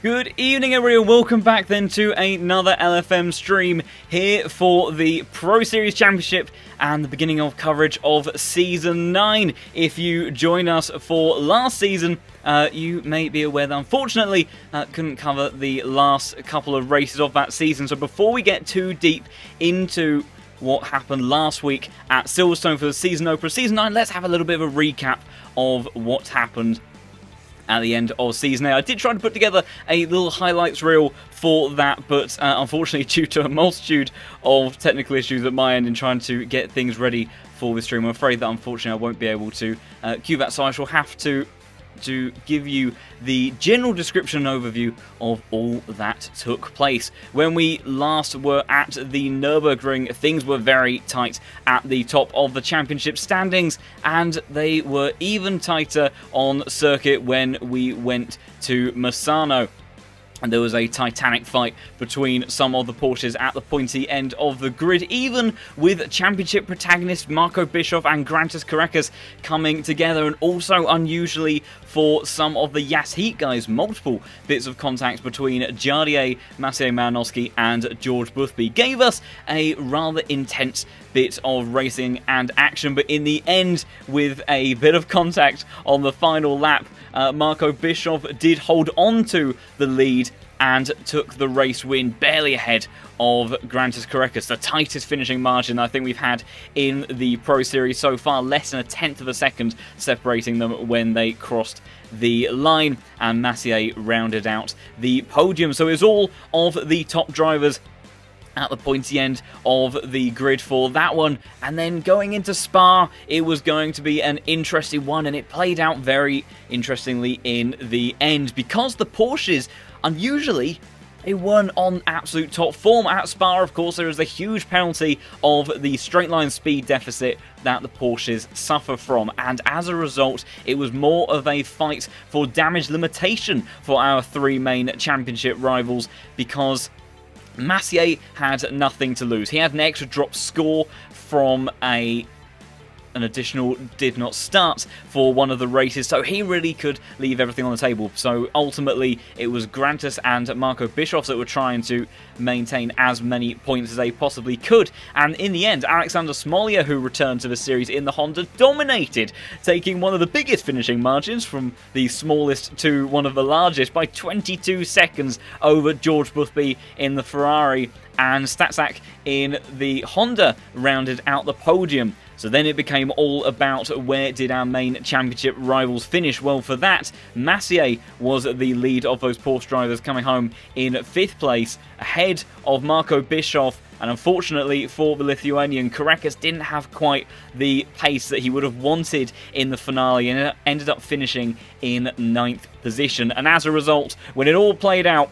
Good evening, everyone. Welcome back then to another LFM stream here for the Pro Series Championship and the beginning of coverage of Season 9. If you joined us for last season, you may be aware that unfortunately couldn't cover the last couple of races of that season. So before we get too deep into what happened last week at Silverstone for the season opener, Season 9, let's have a little bit of a recap of what happened at the end of Season 8. I did try to put together a little highlights reel for that, but unfortunately due to a multitude of technical issues at my end in trying to get things ready for this stream, I'm afraid that unfortunately I won't be able to cue that, so I shall have to give you the general description and overview of all that took place. When we last were at the Nürburgring, things were very tight at the top of the championship standings, and they were even tighter on circuit when we went to Misano. And there was a titanic fight between some of the Porsches at the pointy end of the grid, even with championship protagonist Marco Bischoff and Grantis Carreras coming together, and also unusually for some of the Yas Heat guys, multiple bits of contact between Jardier, Maciej Malinowski and George Boothby gave us a rather intense bit of racing and action, but in the end, with a bit of contact on the final lap, Marco Bischoff did hold on to the lead and took the race win, barely ahead of Grantis Carreras, the tightest finishing margin I think we've had in the Pro Series so far, less than a tenth of a second separating them when they crossed the line, and Maciej rounded out the podium. So it was all of the top drivers at the pointy end of the grid for that one, and then going into Spa, it was going to be an interesting one, and it played out very interestingly in the end, because the Porsches, unusually, they weren't on absolute top form at Spa. Of course, there is a huge penalty of the straight line speed deficit that the Porsches suffer from, and as a result, it was more of a fight for damage limitation for our three main championship rivals, because Maciej had nothing to lose. He had an extra drop score from an additional did not start for one of the races, so he really could leave everything on the table. So ultimately, it was Grantis and Marco Bischoff that were trying to maintain as many points as they possibly could, and in the end, Alexander Smolia, who returned to the series in the Honda, dominated, taking one of the biggest finishing margins from the smallest to one of the largest by 22 seconds over George Boothby in the Ferrari, and Statsak in the Honda rounded out the podium. So then it became all about where did our main championship rivals finish. Well, for that, Maciej was the lead of those Porsche drivers, coming home in 5th place, ahead of Marco Bischoff. And unfortunately for the Lithuanian, Carreras didn't have quite the pace that he would have wanted in the finale, and ended up finishing in 9th position. And as a result, when it all played out,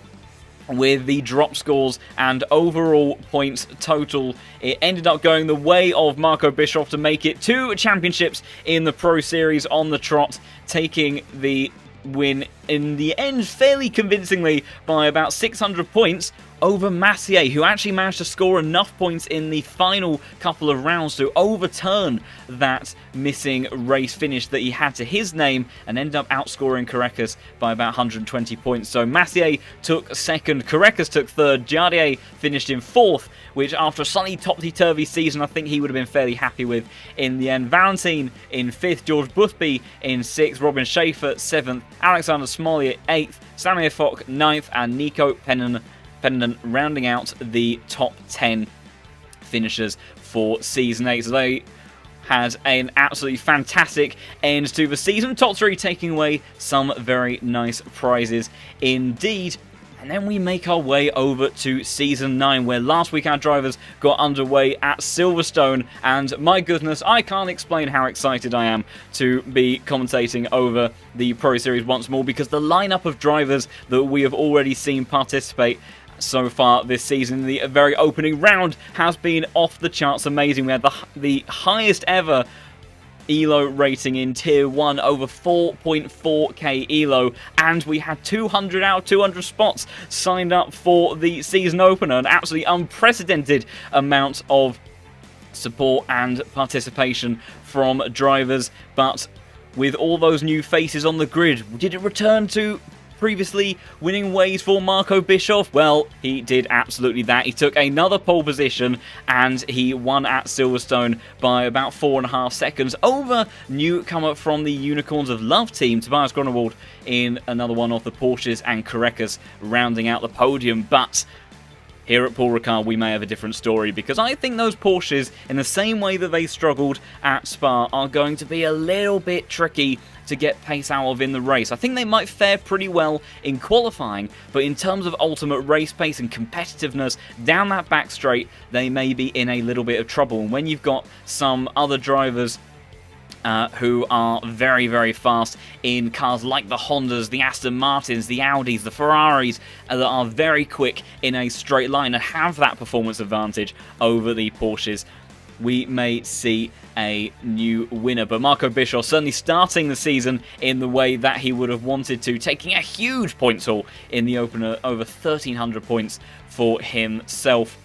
with the drop scores and overall points total, it ended up going the way of Marco Bischoff to make it 2 championships in the Pro Series on the trot, taking the win in the end fairly convincingly by about 600 points over Maciej, who actually managed to score enough points in the final couple of rounds to overturn that missing race finish that he had to his name, and ended up outscoring Carreras by about 120 points. So Maciej took 2nd, Carreras took 3rd, Jardier finished in 4th, which after a slightly topsy-turvy season, I think he would have been fairly happy with in the end. Valentin in 5th, George Boothby in 6th, Robin Schaefer 7th, Alexander Smolia 8th, Samir Fock 9th, and Nico Pennon rounding out the top 10 finishers for Season 8. So they had an absolutely fantastic end to the season. Top 3 taking away some very nice prizes indeed. And then we make our way over to Season 9, where last week our drivers got underway at Silverstone, and my goodness, I can't explain how excited I am to be commentating over the Pro Series once more, because the lineup of drivers that we have already seen participate so far this season, the very opening round, has been off the charts amazing. We had the highest ever ELO rating in Tier 1, over 4.4k ELO, and we had 200 out of 200 spots signed up for the season opener, an absolutely unprecedented amount of support and participation from drivers. But with all those new faces on the grid, did it return to previously winning ways for Marco Bischoff? Well, he did absolutely that. He took another pole position and he won at Silverstone by about 4.5 seconds over newcomer from the Unicorns of Love team, Tobias Grunewald, in another one of the Porsches, and Korekas rounding out the podium. But here at Paul Ricard, we may have a different story, because I think those Porsches, in the same way that they struggled at Spa, are going to be a little bit tricky to get pace out of in the race. I think they might fare pretty well in qualifying, but in terms of ultimate race pace and competitiveness down that back straight, they may be in a little bit of trouble. And when you've got some other drivers who are very, very fast in cars like the Hondas, the Aston Martins, the Audis, the Ferraris, that are very quick in a straight line and have that performance advantage over the Porsches, we may see a new winner. But Marco Bischoff certainly starting the season in the way that he would have wanted to, taking a huge points haul in the opener, over 1,300 points for himself.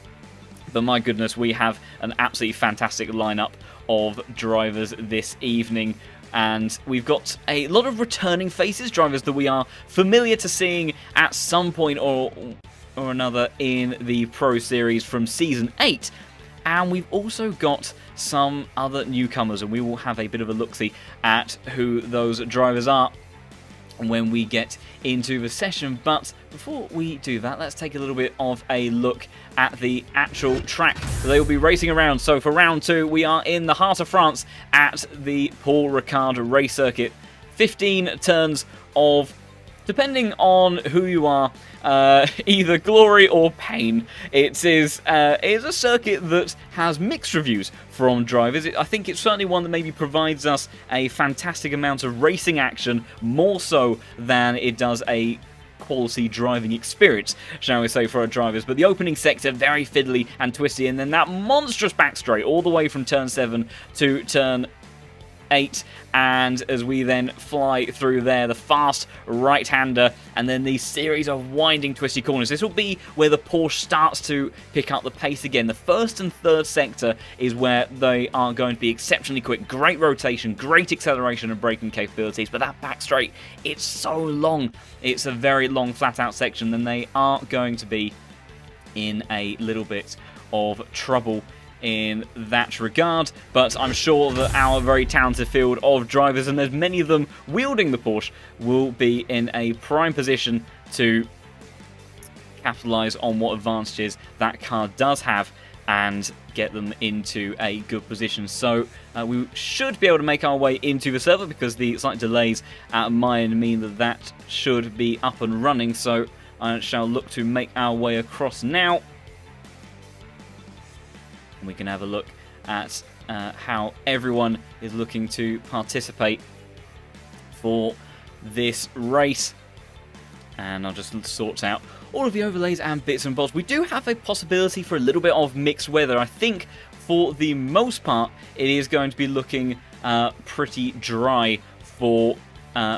But my goodness, we have an absolutely fantastic lineup of drivers this evening, and we've got a lot of returning faces, drivers that we are familiar to seeing at some point or another in the Pro Series from Season 8, and we've also got some other newcomers, and we will have a bit of a look-see at who those drivers are when we get into the session. But before we do that, let's take a little bit of a look at the actual track that they will be racing around. So for round 2, we are in the heart of France at the Paul Ricard race circuit. 15 turns of, depending on who you are, either glory or pain. It is a circuit that has mixed reviews from drivers. I think it's certainly one that maybe provides us a fantastic amount of racing action, more so than it does a quality driving experience, shall we say, for our drivers. But the opening sector, very fiddly and twisty, and then that monstrous back straight all the way from turn 7 to turn 8, and as we then fly through there, the fast right-hander, and then these series of winding twisty corners. This will be where the Porsche starts to pick up the pace again. The first and third sector is where they are going to be exceptionally quick. Great rotation, great acceleration and braking capabilities, but that back straight, it's so long. It's a very long flat-out section, and they are going to be in a little bit of trouble in that regard. But I'm sure that our very talented field of drivers, and there's many of them wielding the Porsche, will be in a prime position to capitalise on what advantages that car does have and get them into a good position. So we should be able to make our way into the server, because the slight delays at my end mean that that should be up and running. So I shall look to make our way across now. We can have a look at how everyone is looking to participate for this race. And I'll just sort out all of the overlays and bits and bobs. We do have a possibility for a little bit of mixed weather. I think for the most part it is going to be looking pretty dry for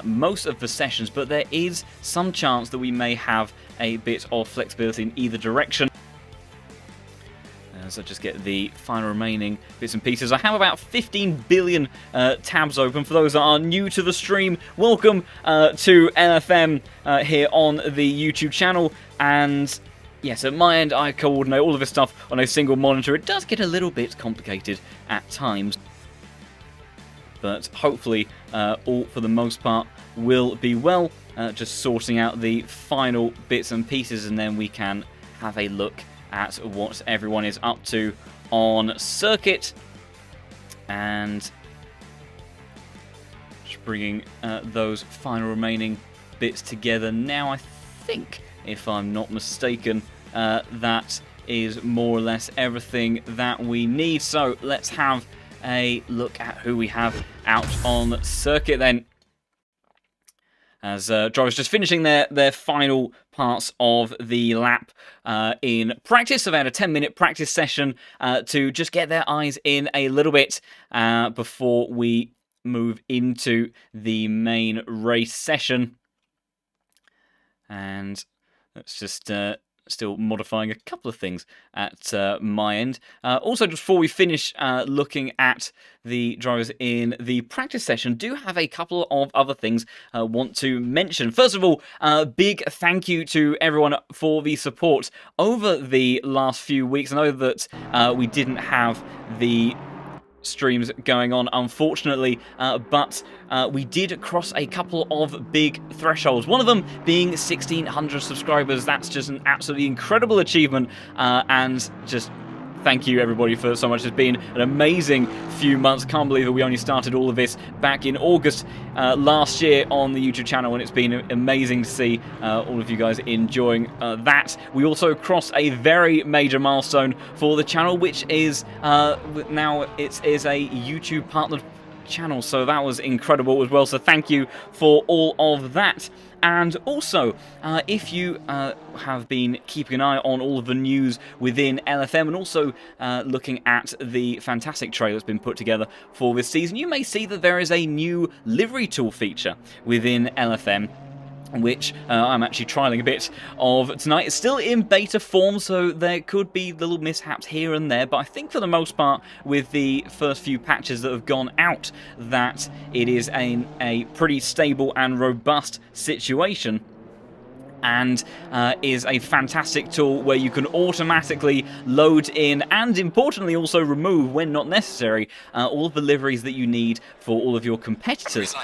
most of the sessions, but there is some chance that we may have a bit of flexibility in either direction. As I just get the final remaining bits and pieces. I have about 15 billion tabs open. For those that are new to the stream, welcome to LFM here on the YouTube channel. And yes, at my end, I coordinate all of this stuff on a single monitor. It does get a little bit complicated at times, but hopefully all, for the most part, will be well. Just sorting out the final bits and pieces, and then we can have a look at what everyone is up to on circuit. And just bringing those final remaining bits together now. I think, if I'm not mistaken, that is more or less everything that we need. So let's have a look at who we have out on circuit then, as drivers just finishing their final parts of the lap in practice. So they had a 10-minute practice session to just get their eyes in a little bit before we move into the main race session. And let's just still modifying a couple of things at my end. Also, just before we finish looking at the drivers in the practice session, do have a couple of other things I want to mention. First of all, big thank you to everyone for the support over the last few weeks. I know that we didn't have the streams going on, unfortunately, but we did cross a couple of big thresholds, one of them being 1,600 subscribers. That's just an absolutely incredible achievement, and just thank you everybody for so much. It's been an amazing few months. Can't believe that we only started all of this back in August last year on the YouTube channel, and it's been amazing to see all of you guys enjoying that. We also crossed a very major milestone for the channel, which is now it is a YouTube partnered channel, so that was incredible as well, so thank you for all of that. And also, if you have been keeping an eye on all of the news within LFM and also looking at the fantastic trailer that's been put together for this season, you may see that there is a new livery tool feature within LFM, which I'm actually trialling a bit of tonight. It's still in beta form, so there could be little mishaps here and there, but I think for the most part, with the first few patches that have gone out, that it is a pretty stable and robust situation, and is a fantastic tool where you can automatically load in and, importantly, also remove, when not necessary, all of the liveries that you need for all of your competitors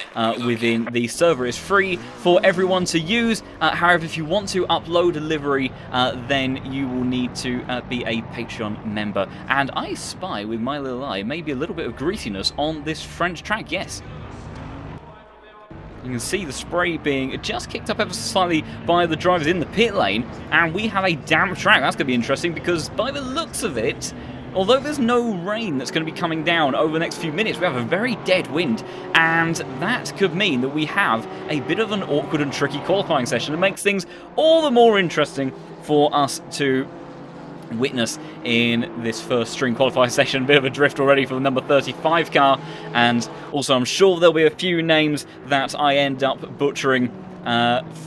within the server. It's free for everyone to use. However, if you want to upload a livery, then you will need to be a Patreon member. And I spy, with my little eye, maybe a little bit of greasiness on this French track, yes. You can see the spray being just kicked up ever so slightly by the drivers in the pit lane, and we have a damp track. That's going to be interesting because by the looks of it, although there's no rain that's going to be coming down over the next few minutes, we have a very dead wind, and that could mean that we have a bit of an awkward and tricky qualifying session. It makes things all the more interesting for us to witness in this first string qualifying session. A bit of a drift already for the number 35 car, and also I'm sure there'll be a few names that I end up butchering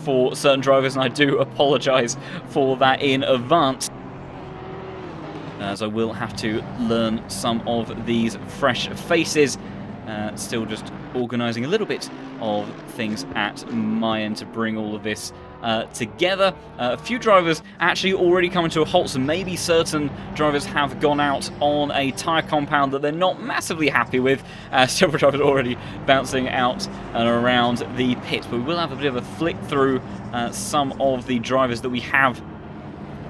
for certain drivers, and I do apologise for that in advance, as I will have to learn some of these fresh faces. Still just organising a little bit of things at my end to bring all of this together. A few drivers actually already coming to a halt, so maybe certain drivers have gone out on a tyre compound that they're not massively happy with. Several drivers already bouncing out and around the pit, but we will have a bit of a flick through some of the drivers that we have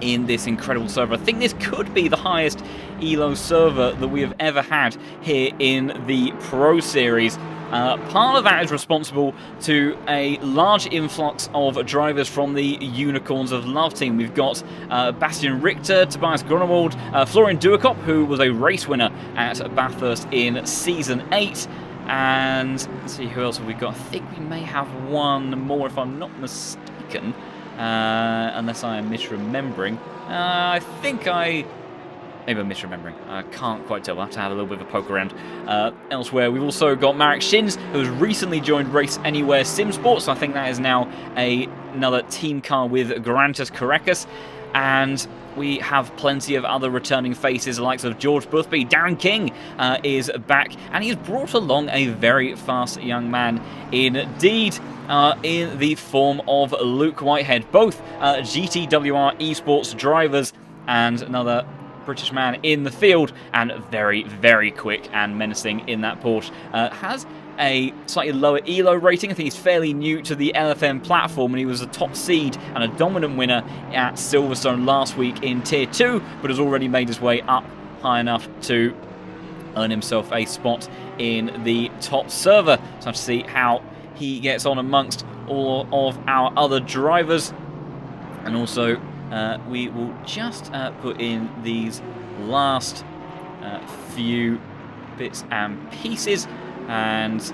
in this incredible server. I think this could be the highest ELO server that we have ever had here in the Pro Series. Part of that is responsible to a large influx of drivers from the Unicorns of Love team. We've got Bastian Richter, Tobias Grunewald, Florian Duakop, who was a race winner at Bathurst in Season 8. And let's see, who else have we got? I think we may have one more, if I'm not mistaken. Unless I am misremembering. Maybe I'm misremembering. I can't quite tell. I'll have to have a little bit of a poke around elsewhere. We've also got Marek Shins, who has recently joined Race Anywhere Sim Sports. So I think that is now another team car with Garantas Caracas. And we have plenty of other returning faces, the likes of George Boothby. Darren King is back, and he's brought along a very fast young man indeed, in the form of Luke Whitehead. Both GTWR esports drivers, and another British man in the field, and very, very quick and menacing in that Porsche. Has a slightly lower ELO rating. I think he's fairly new to the LFM platform, and he was a top seed and a dominant winner at Silverstone last week in Tier 2, but has already made his way up high enough to earn himself a spot in the top server. So I have to see how he gets on amongst all of our other drivers. And also, we will just put in these last few bits and pieces and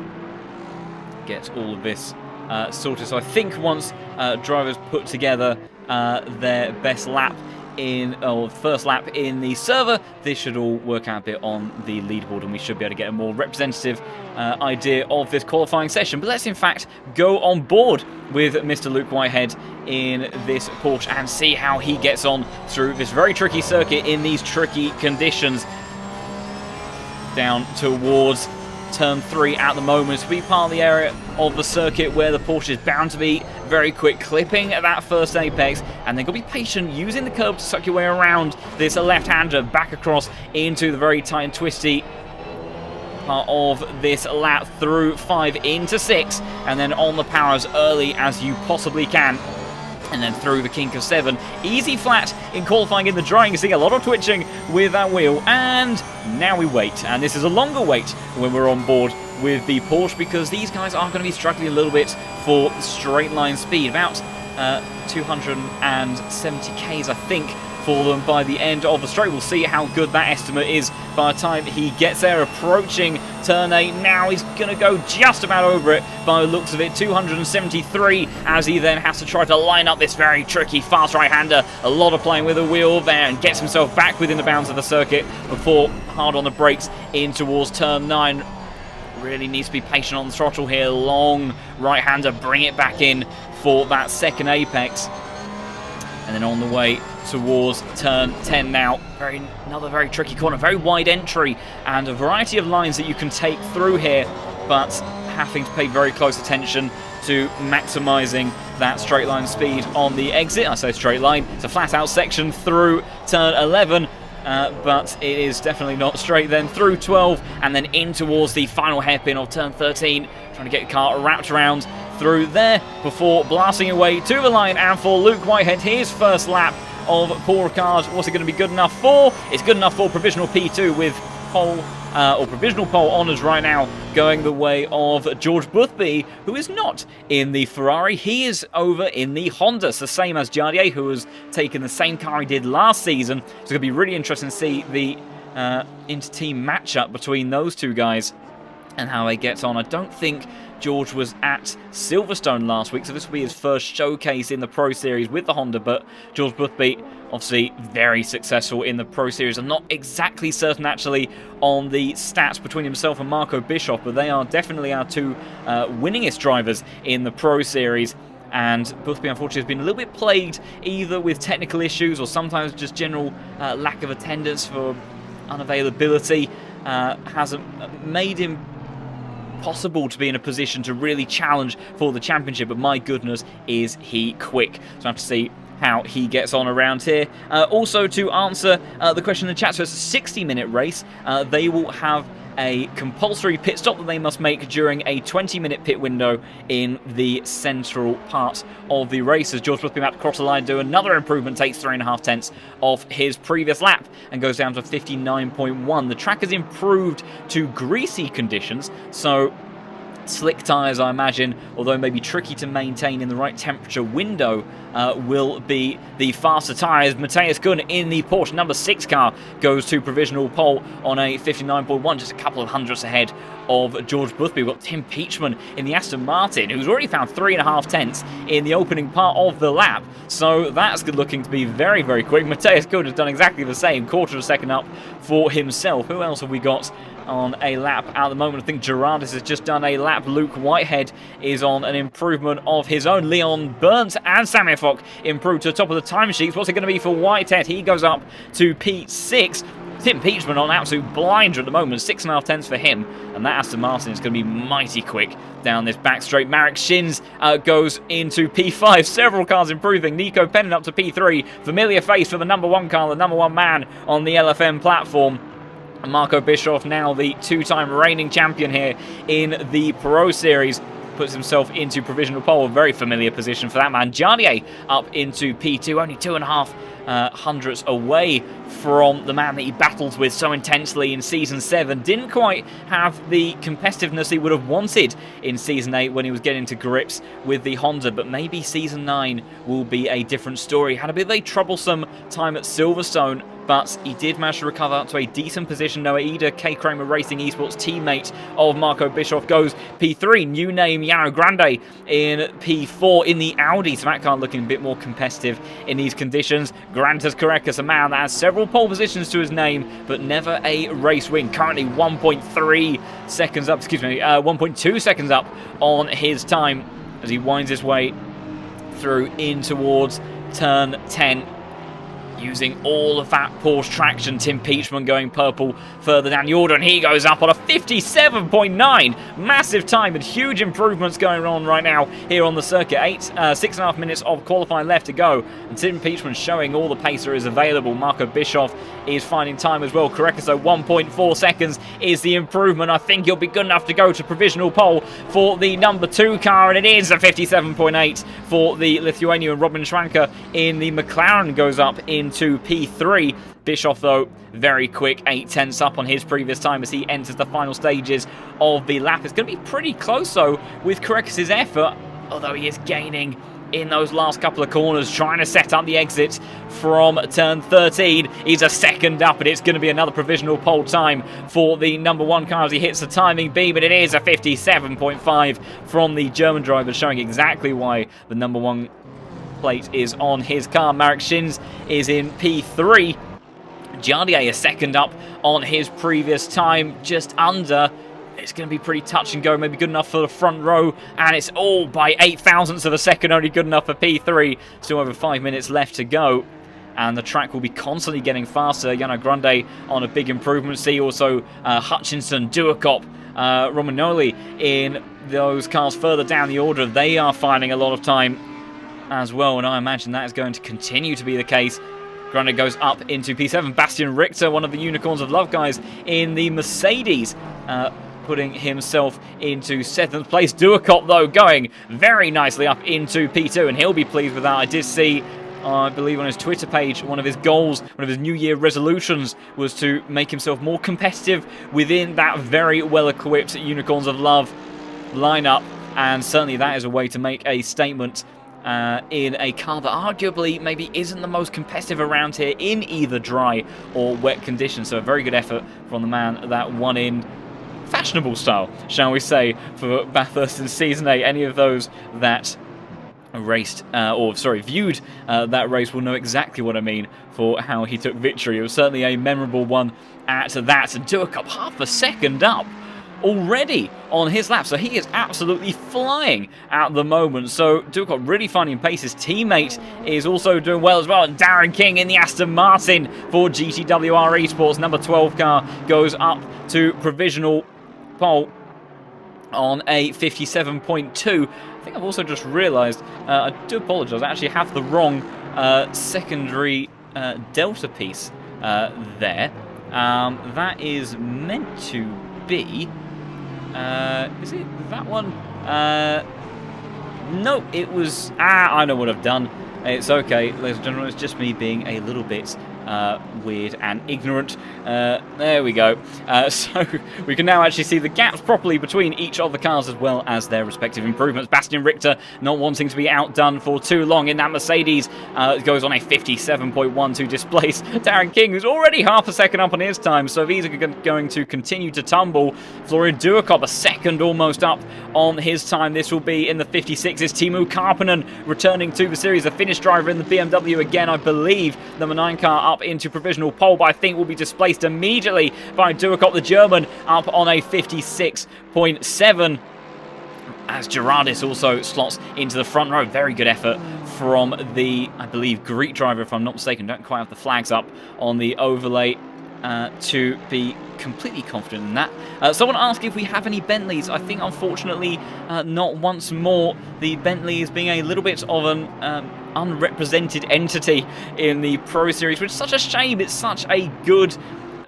get all of this sorted. So I think once drivers put together their best lap first lap in the server, this should all work out a bit on the leaderboard, and we should be able to get a more representative idea of this qualifying session. But let's in fact go on board with Mr. Luke Whitehead in this Porsche and see how he gets on through this very tricky circuit in these tricky conditions. Down towards turn 3 at the moment, to be part of the area of the circuit where the Porsche is bound to be very quick, clipping at that first apex, and then got to be patient, using the curb to suck your way around this left-hander back across into the very tight and twisty part of this lap, through 5 into 6, and then on the power as early as you possibly can. And then through the kink of 7. Easy flat in qualifying in the dry. You can see a lot of twitching with that wheel. And now we wait. And this is a longer wait when we're on board with the Porsche, because these guys are going to be struggling a little bit for straight line speed. About 270 Ks, I think, for them by the end of the straight. We'll see how good that estimate is by the time he gets there, approaching turn 8. Now he's going to go just about over it by the looks of it. 273, as he then has to try to line up this very tricky fast right-hander. A lot of playing with the wheel there, and gets himself back within the bounds of the circuit before hard on the brakes in towards turn 9. Really needs to be patient on the throttle here. Long right-hander, bring it back in for that second apex. And then on the way towards turn 10 now. Another very tricky corner, very wide entry, and a variety of lines that you can take through here, but having to pay very close attention to maximising that straight line speed on the exit. I say straight line, it's a flat out section through turn 11. But it is definitely not straight. Then through 12 and then in towards the final hairpin of turn 13, trying to get the car wrapped around through there before blasting away to the line. And for Luke Whitehead, his first lap of Paul Ricard, what's it going to be good enough for? It's good enough for provisional P2 with provisional pole honours right now going the way of George Boothby, who is not in the Ferrari. He is over in the Honda. It's the same as Jardier, who has taken the same car he did last season. So it's going to be really interesting to see the inter-team matchup between those two guys and how they get on. I don't think George was at Silverstone last week, so this will be his first showcase in the Pro Series with the Honda, but George Boothby obviously very successful in the Pro Series. I'm not exactly certain actually on the stats between himself and Marco Bischoff, but they are definitely our two winningest drivers in the Pro Series. And Boothby, unfortunately, has been a little bit plagued either with technical issues or sometimes just general lack of attendance for unavailability. Hasn't made him possible to be in a position to really challenge for the championship, but my goodness, is he quick. So I have to see how he gets on around here. Also, to answer the question in the chat, so it's a 60-minute race. They will have a compulsory pit stop that they must make during a 20-minute pit window in the central part of the race. As George Boothby about to cross the line, do another improvement, takes 3.5 tenths off his previous lap and goes down to 59.1. The track has improved to greasy conditions, so slick tyres, I imagine, although maybe tricky to maintain in the right temperature window, will be the faster tyres. Matthias Gunn in the Porsche number 6 car goes to provisional pole on a 59.1, just a couple of hundredths ahead of George Boothby. We've got Tim Peachman in the Aston Martin, who's already found 3.5 tenths in the opening part of the lap, so that's good looking to be very, very quick. Matthias Gunn has done exactly the same, quarter of a second up for himself. Who else have we got on a lap at the moment? I think Gerardis has just done a lap. Luke Whitehead is on an improvement of his own. Leon Burns and Samir Fock improved to the top of the timesheets. What's it going to be for Whitehead? He goes up to P6. Tim Peachman on absolute blinder at the moment, 6.5 tenths for him, and that Aston Martin is going to be mighty quick down this back straight. Marek Shins goes into P5, several cars improving. Nico Pennon up to P3, familiar face for the number 1 car, the number 1 man on the LFM platform. Marco Bischoff, now the 2-time reigning champion here in the Pro Series, puts himself into provisional pole, a very familiar position for that man. Jardier up into P2, only 2.5 hundredths away from the man that he battled with so intensely in Season 7. Didn't quite have the competitiveness he would have wanted in Season 8 when he was getting to grips with the Honda, but maybe Season 9 will be a different story. Had a bit of a troublesome time at Silverstone, but he did manage to recover to a decent position. Noah Ida, K Kramer Racing Esports teammate of Marco Bischoff, goes P3. New name, Yano Grande in P4 in the Audi, so that car looking a bit more competitive in these conditions. Grantas Korekis, a man that has several pole positions to his name, but never a race win. Currently 1.3 seconds up, 1.2 seconds up on his time as he winds his way through in towards turn 10. Using all of that Porsche traction, Tim Peachman going purple further down the order, and he goes up on a 57.9. Massive time and huge improvements going on right now here on the circuit. 6.5 minutes of qualifying left to go, and Tim Peachman showing all the pace there is available. Marco Bischoff is finding time as well. Korekis, 1.4 seconds is the improvement. I think he'll be good enough to go to provisional pole for the number 2 car, and it is a 57.8 for the Lithuanian. Robin Schwanker in the McLaren goes up into P3. Bischoff, though, very quick, 8/10 up on his previous time as he enters the final stages of the lap. It's going to be pretty close, though, with Korekis' effort, although he is gaining in those last couple of corners, trying to set up the exit from turn 13. He's a second up, and it's going to be another provisional pole time for the number 1 car as he hits the timing beam, but it is a 57.5 from the German driver, showing exactly why the number 1 plate is on his car. Marek Shins is in P3. Jardier a second up on his previous time, just under. It's going to be pretty touch and go, maybe good enough for the front row, and it's all by 0.08 of a second, only good enough for P3. Still over 5 minutes left to go, and the track will be constantly getting faster. Yano Grande on a big improvement. See also Hutchinson, Duacop, Romagnoli in those cars further down the order. They are finding a lot of time as well, and I imagine that is going to continue to be the case. Grande goes up into P7. Bastian Richter, one of the Unicorns of Love guys in the Mercedes, putting himself into 7th place. Duacop, though, going very nicely up into P2, and he'll be pleased with that. I did see, I believe on his Twitter page, one of his goals, one of his New Year resolutions was to make himself more competitive within that very well-equipped Unicorns of Love lineup, and certainly that is a way to make a statement in a car that arguably maybe isn't the most competitive around here in either dry or wet conditions. So a very good effort from the man that won in fashionable style, shall we say, for Bathurst in Season 8. Any of those that viewed that race will know exactly what I mean for how he took victory. It was certainly a memorable one at that. And Duacop half a second up already on his lap, so he is absolutely flying at the moment. So Duacop really finding pace. His teammate is also doing well as well, and Darren King in the Aston Martin for GTWR Esports. Number 12 car goes up to provisional pole on a 57.2. I think I've also just realised, I do apologise, I actually have the wrong secondary delta piece there. That is meant to be... is it that one? No, it was... I know what I've done. It's okay, ladies and gentlemen, it's just me being a little bit weird and ignorant. There we go. So we can now actually see the gaps properly between each of the cars as well as their respective improvements. Bastian Richter not wanting to be outdone for too long in that Mercedes. Goes on a 57.1 to displace Darren King, who's already half a second up on his time. So if he's going to continue to tumble, Florian Duacop a second almost up on his time. This will be in the 56s. Timu Karppinen returning to the series. A Finnish driver in the BMW again, I believe. Number 9 car up into provisional pole, but I think will be displaced immediately by Duacop, the German, up on a 56.7. As Gerardis also slots into the front row. Very good effort from the, I believe, Greek driver, if I'm not mistaken. Don't quite have the flags up on the overlay to be completely confident in that. Someone asked if we have any Bentleys. I think, unfortunately, not once more. The Bentley is being a little bit of an unrepresented entity in the Pro Series, which is such a shame. It's such a good...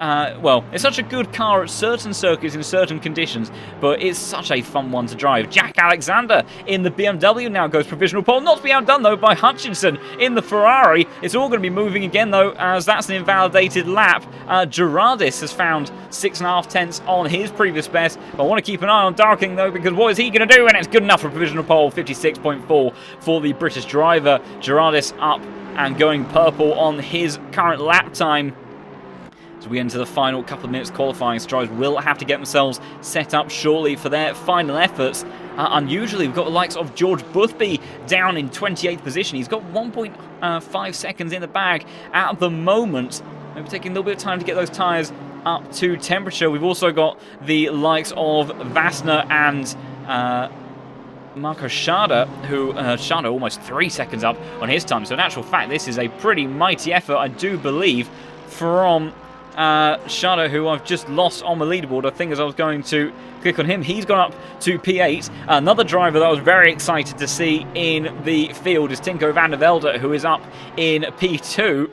it's such a good car at certain circuits in certain conditions, but it's such a fun one to drive. Jack Alexander in the BMW now goes provisional pole, not to be outdone though by Hutchinson in the Ferrari. It's all going to be moving again though, as that's an invalidated lap. Gerardis has found 6.5 tenths on his previous best, but I want to keep an eye on Darking though, because what is he going to do? And it's good enough for provisional pole, 56.4 for the British driver. Gerardis up and going purple on his current lap time. As we enter the final couple of minutes qualifying, drivers will have to get themselves set up shortly for their final efforts. Unusually, we've got the likes of George Boothby down in 28th position. He's got 1.5 seconds in the bag at the moment. Maybe taking a little bit of time to get those tyres up to temperature. We've also got the likes of Vassner and Marco Schade, who Schade almost 3 seconds up on his time. So in actual fact, this is a pretty mighty effort, I do believe, from Schade, who I've just lost on the leaderboard. I think as I was going to click on him, he's gone up to P8. Another driver that I was very excited to see in the field is Tinko van der Velde, who is up in P2.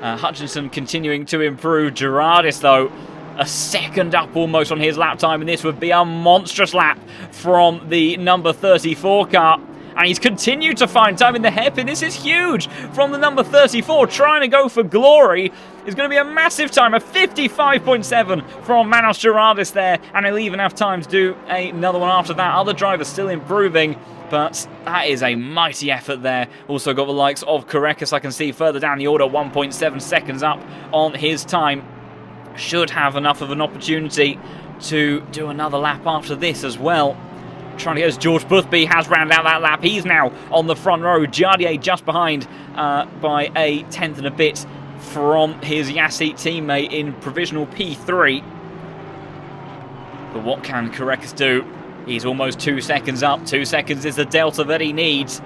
Hutchinson continuing to improve. Gerardis, though, a second up almost on his lap time, and this would be a monstrous lap from the number 34 car. And he's continued to find time in the hairpin. This is huge from the number 34, trying to go for glory. It's going to be a massive time, a 55.7 from Manos Gerardis there, and he'll even have time to do another one after that. Other drivers still improving, but that is a mighty effort there. Also got the likes of Korekis, I can see further down the order, 1.7 seconds up on his time. Should have enough of an opportunity to do another lap after this as well. Trying to get as George Boothby has rounded out that lap. He's now on the front row. Jardier just behind by a tenth and a bit from his Yassi teammate in provisional P3. But what can Korekis do? He's almost 2 seconds up. 2 seconds is the delta that he needs.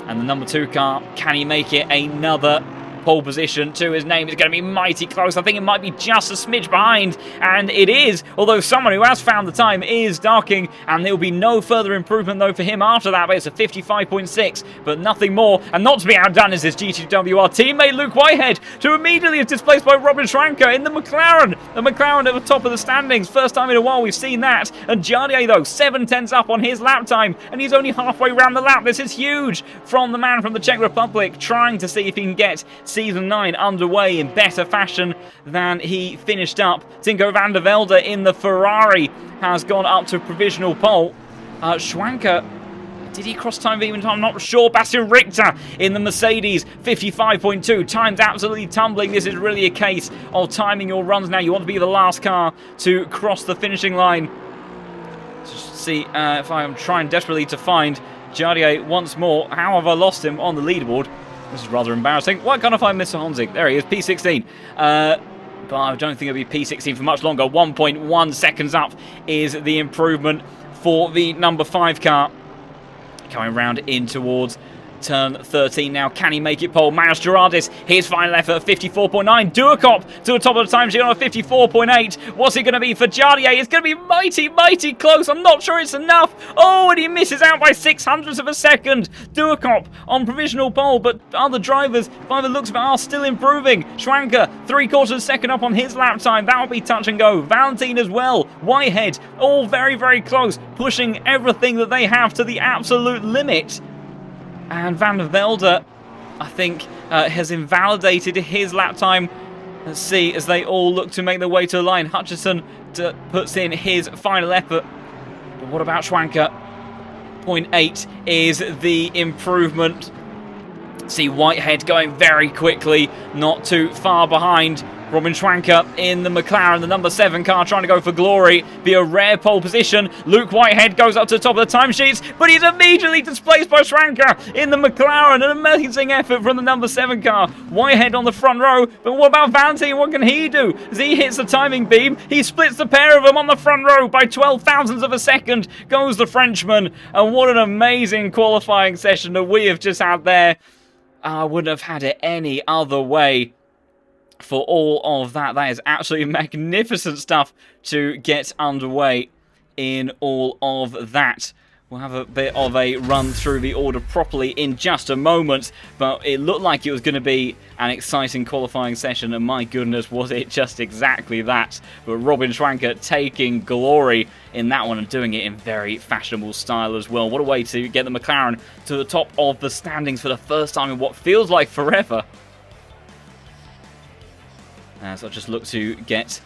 And the number 2 car, can he make it another pole position to his name? Is going to be mighty close. I think it might be just a smidge behind, and it is, although someone who has found the time is Darking, and there will be no further improvement though for him after that, but it's a 55.6, but nothing more. And not to be outdone is his GTWR teammate Luke Whitehead, who immediately is displaced by Robin Schranker in the McLaren at the top of the standings. First time in a while we've seen that. And Jardier, though, 7/10 up on his lap time, and he's only halfway around the lap. This is huge from the man from the Czech Republic, trying to see if he can get Season 9 underway in better fashion than he finished up. Tinko van der Velde in the Ferrari has gone up to provisional pole. Schwanker, did he cross time even? I'm not sure. Bastian Richter in the Mercedes, 55.2. Time's absolutely tumbling. This is really a case of timing your runs now. You want to be the last car to cross the finishing line. Just see if I'm trying desperately to find Jardier once more. How have I lost him on the leaderboard? This is rather embarrassing. Why can't I find Mr. Honzig? There he is, P16. But I don't think it'll be P16 for much longer. 1.1 seconds up is the improvement for the number 5 car. Coming round in towards turn 13 now. Can he make it pole? Manos Gerardis, his final effort, 54.9. Duacop to the top of the time sheet on a 54.8. What's it going to be for Jardier? It's going to be mighty, mighty close. I'm not sure it's enough. Oh, and he misses out by 600ths of a second. Duacop on provisional pole, but other drivers, by the looks of it, are still improving. Schwanker, 3/4 second up on his lap time. That'll be touch and go. Valentine as well. Whitehead, all very, very close, pushing everything that they have to the absolute limit. And Van der Velde, I think, has invalidated his lap time. Let's see as they all look to make their way to the line. Hutchinson puts in his final effort. But what about Schwanker? 0.8 is the improvement. See Whitehead going very quickly, not too far behind. Robin Schwanker in the McLaren, the number 7 car, trying to go for glory. Be a rare pole position. Luke Whitehead goes up to the top of the timesheets, but he's immediately displaced by Schwanker in the McLaren. An amazing effort from the number 7 car. Whitehead on the front row, but what about Valentine? What can he do? As he hits the timing beam, he splits the pair of them on the front row by 12 thousandths of a second. Goes the Frenchman, and what an amazing qualifying session that we have just had there. I wouldn't have had it any other way. For all of that, that is absolutely magnificent stuff to get underway in all of that. We'll have a bit of a run through the order properly in just a moment, but it looked like it was going to be an exciting qualifying session, and my goodness, was it just exactly that. But Robin Schwanker taking glory in that one and doing it in very fashionable style as well. What a way to get the McLaren to the top of the standings for the first time in what feels like forever. As I just look to get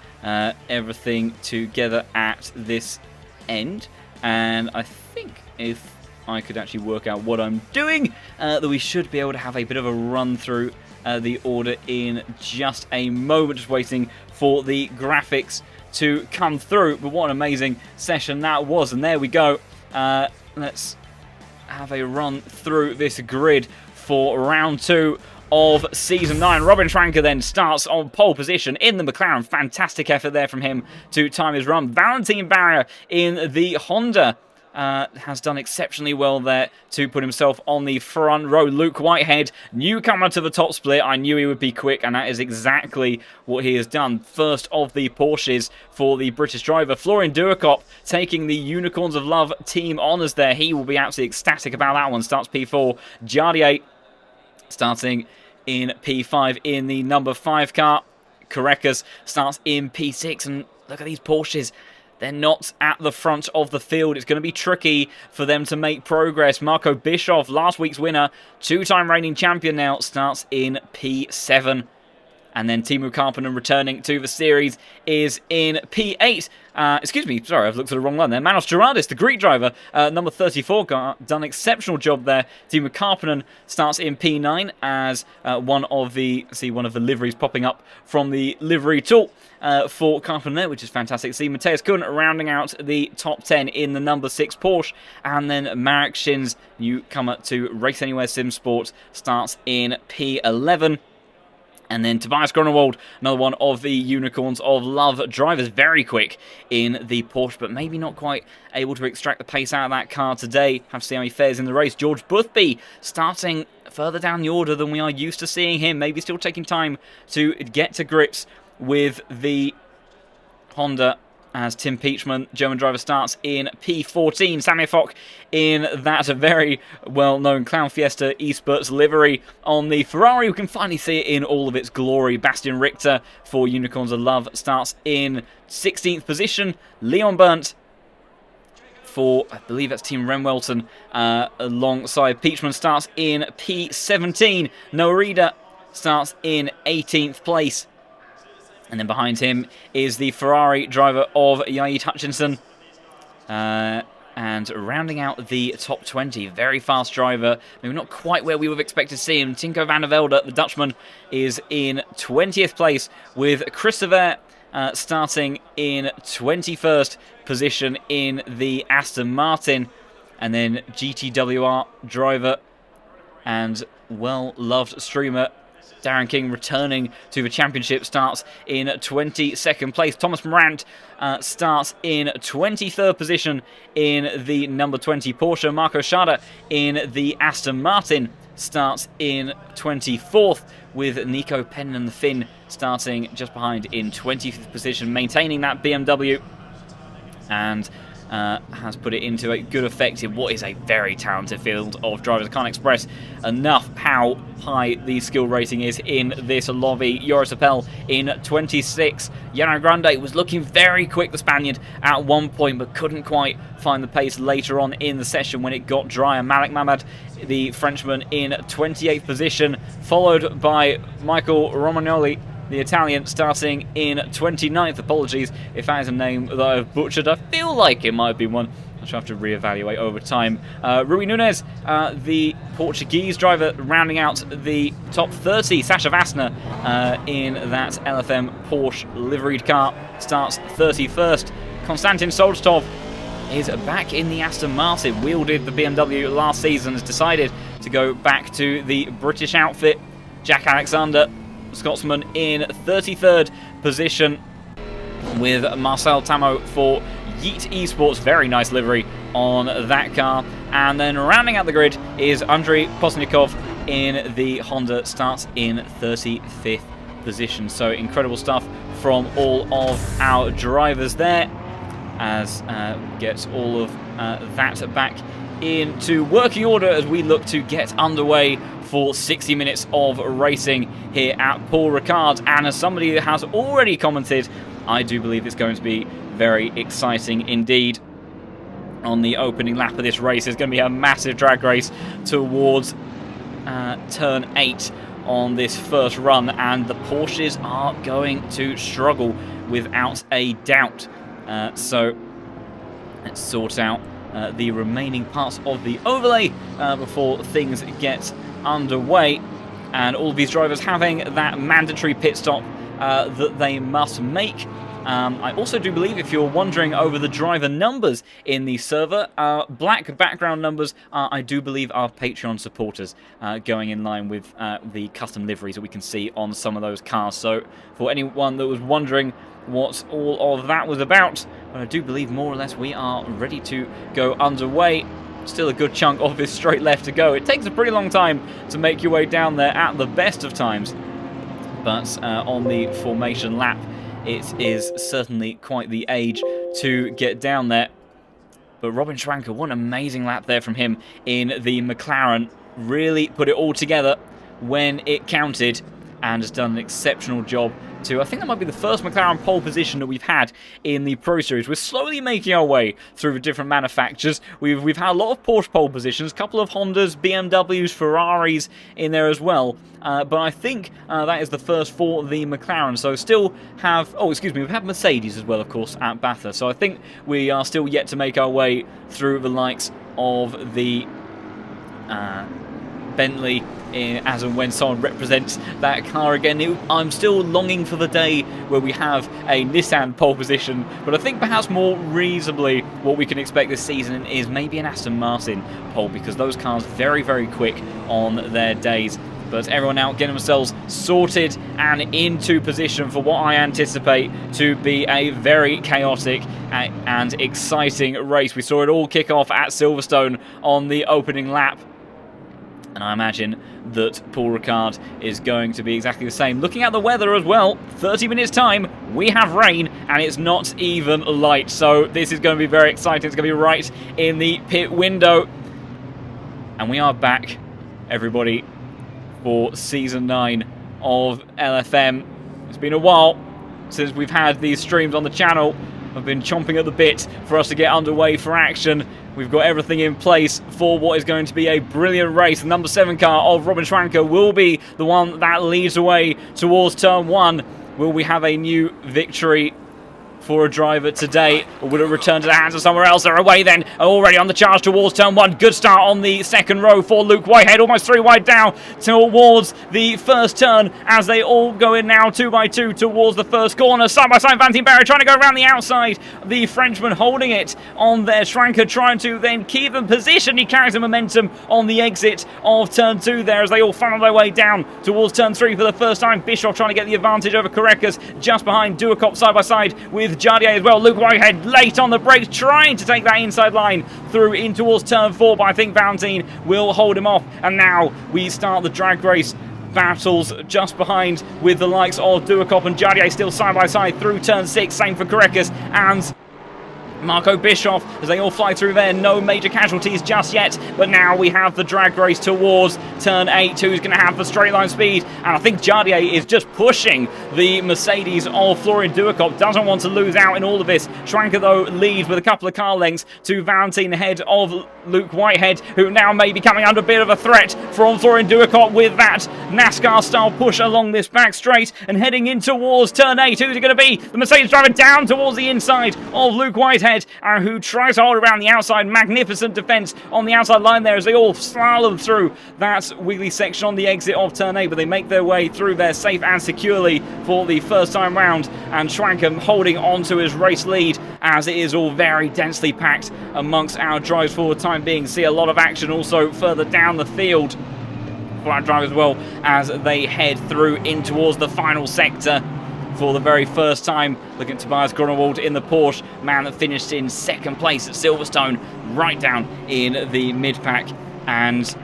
everything together at this end. And I think if I could actually work out what I'm doing, that we should be able to have a bit of a run through the order in just a moment, just waiting for the graphics to come through. But what an amazing session that was, and there we go. Let's have a run through this grid for round 2 of Season 9. Robin Schranker then starts on pole position in the McLaren. Fantastic effort there from him to time his run. Valentin Barrier in the Honda has done exceptionally well there to put himself on the front row. Luke Whitehead, newcomer to the top split. I knew he would be quick, and that is exactly what he has done. First of the Porsches for the British driver. Florian Duerkop taking the Unicorns of Love team honours there. He will be absolutely ecstatic about that one. Starts P4. Jardier starting in P5 in the number 5 car. Korekas starts in P6, and look at these Porsches. They're not at the front of the field. It's going to be tricky for them to make progress. Marco Bischoff, last week's winner, 2-time reigning champion now, starts in P7. And then Teemu Karppinen returning to the series is in P8. Excuse me, sorry, I've looked at the wrong one there. Manos Gerardis, the Greek driver, number 34, done an exceptional job there. Teemu Karppinen starts in P9 as one of the liveries popping up from the livery tool for Karppinen there, which is fantastic. See Matthias Kuhn rounding out the top 10 in the number 6 Porsche. And then Marek Shins, newcomer to Race Anywhere Sim Sport, starts in P11. And then Tobias Grunewald, another one of the Unicorns of Love drivers, very quick in the Porsche, but maybe not quite able to extract the pace out of that car today. Have to see how he fares in the race. George Boothby starting further down the order than we are used to seeing him. Maybe still taking time to get to grips with the Honda, as Tim Peachman, German driver, starts in P14. Samir Fock in that very well-known Clown Fiesta eSports livery on the Ferrari. We can finally see it in all of its glory. Bastian Richter for Unicorns of Love starts in 16th position. Leon Burnt for, I believe that's Team Renwelton, alongside Peachman, starts in P17. Noarida starts in 18th place. And then behind him is the Ferrari driver of Yair Hutchinson. And rounding out the top 20, very fast driver. Maybe not quite where we would have expected to see him. Tinko van der Velde, the Dutchman, is in 20th place, with Christopher starting in 21st position in the Aston Martin. And then GTWR driver and well-loved streamer Darren King returning to the championship starts in 22nd place. Thomas Morant starts in 23rd position in the number 20 Porsche. Marco Schade in the Aston Martin starts in 24th, with Nico Pennon, the Finn, starting just behind in 25th position, maintaining that BMW, and has put it into a good effect in what is a very talented field of drivers. I can't express enough how high the skill rating is in this lobby. Joris Appel in 26. Yano Grande was looking very quick, the Spaniard, at one point, but couldn't quite find the pace later on in the session when it got drier. Malik Mamad, the Frenchman, in 28th position, followed by Michael Romagnoli, the Italian, starting in 29th. Apologies if that is a name that I've butchered. I feel like it might have been one I shall have to reevaluate over time. Rui Nunes, the Portuguese driver, rounding out the top 30. Sasha Vassner in that LFM Porsche liveried car starts 31st. Konstantin Solstov is back in the Aston Martin. Wielded the BMW last season, has decided to go back to the British outfit. Jack Alexander, Scotsman, in 33rd position, with Marcel Tamo for Yeet Esports. Very nice livery on that car. And then rounding out the grid is Andrei Posnikov in the Honda, starts in 35th position. So incredible stuff from all of our drivers there, as gets all of that back into working order as we look to get underway for 60 minutes of racing here at Paul Ricard. And as somebody that has already commented, I do believe it's going to be very exciting indeed. On the opening lap of this race, there's going to be a massive drag race towards turn 8 on this first run, and the Porsches are going to struggle without a doubt. So let's sort out the remaining parts of the overlay before things get underway. and all of these drivers having that mandatory pit stop that they must make. I also do believe, if you're wondering over the driver numbers in the server, black background numbers, I do believe, are Patreon supporters, going in line with the custom liveries that we can see on some of those cars. So for anyone that was wondering what all of that was about, I do believe more or less we are ready to go underway. Still a good chunk of this straight left to go. It takes a pretty long time to make your way down there at the best of times, but on the formation lap, it is certainly quite the age to get down there. But Robin Schwanker, what an amazing lap there from him in the McLaren. Really put it all together when it counted and has done an exceptional job too. I think that might be the first McLaren pole position that we've had in the Pro Series. We're slowly making our way through the different manufacturers. We've had a lot of Porsche pole positions, a couple of Hondas, BMWs, Ferraris in there as well. But I think that is the first for the McLaren. So still have... Oh, excuse me. We've had Mercedes as well, of course, at Bathurst. So I think we are still yet to make our way through the likes of the Bentley, as and when someone represents that car again. I'm still longing for the day where we have a Nissan pole position, but I think perhaps more reasonably what we can expect this season is maybe an Aston Martin pole, because those cars very, very quick on their days. But everyone out getting themselves sorted and into position for what I anticipate to be a very chaotic and exciting race. We saw it all kick off at Silverstone on the opening lap, and I imagine that Paul Ricard is going to be exactly the same. Looking at the weather as well, 30 minutes time, we have rain, and it's not even light. So this is going to be very exciting. It's going to be right in the pit window. And we are back, everybody, for Season 9 of LFM. It's been a while since we've had these streams on the channel. I've been chomping at the bit for us to get underway for action. We've got everything in place for what is going to be a brilliant race. The number 7 car of Robin Schwanker will be the one that leads the way towards turn 1. Will we have a new victory for a driver today, or will it return to the hands of somewhere else? They're away then, already on the charge towards turn 1. Good start on the second row for Luke Whitehead, almost 3 wide down towards the first turn as they all go in now 2 by 2 towards the first corner. Side by side, Valentin Barry trying to go around the outside. The Frenchman holding it on there. Schwanker trying to then keep in position. He carries the momentum on the exit of turn 2 there as they all funnel their way down towards turn 3 for the first time. Bischoff trying to get the advantage over Korekas, just behind Duacop side by side with Jardier as well. Luke Whitehead late on the brakes, trying to take that inside line through in towards turn 4, but I think Valentin will hold him off. And now we start the drag race battles just behind with the likes of Duacop and Jardier still side by side through turn 6. Same for Korekas and Marco Bischoff as they all fly through there. No major casualties just yet, but now we have the drag race towards turn 8. Who's going to have the straight line speed? And I think Jardier is just pushing the Mercedes of Florian Duacop. Doesn't want to lose out in all of this. Schwanker, though, leads with a couple of car lengths to Valentin ahead of Luke Whitehead, who now may be coming under a bit of a threat from Florian Duacop with that NASCAR-style push along this back straight and heading in towards turn 8. Who's it going to be? The Mercedes driver down towards the inside of Luke Whitehead, who tries to hold around the outside. Magnificent defense on the outside line there as they all slalom through that wiggly section on the exit of turn 8, but they make their way through there safe and securely for the first time round, and Schwanker holding on to his race lead as it is all very densely packed amongst our drives for the time being. See a lot of action also further down the field for our drivers as well as they head through in towards the final sector for the very first time. Looking at Tobias Grunewald in the Porsche, man that finished in second place at Silverstone, right down in the mid-pack, and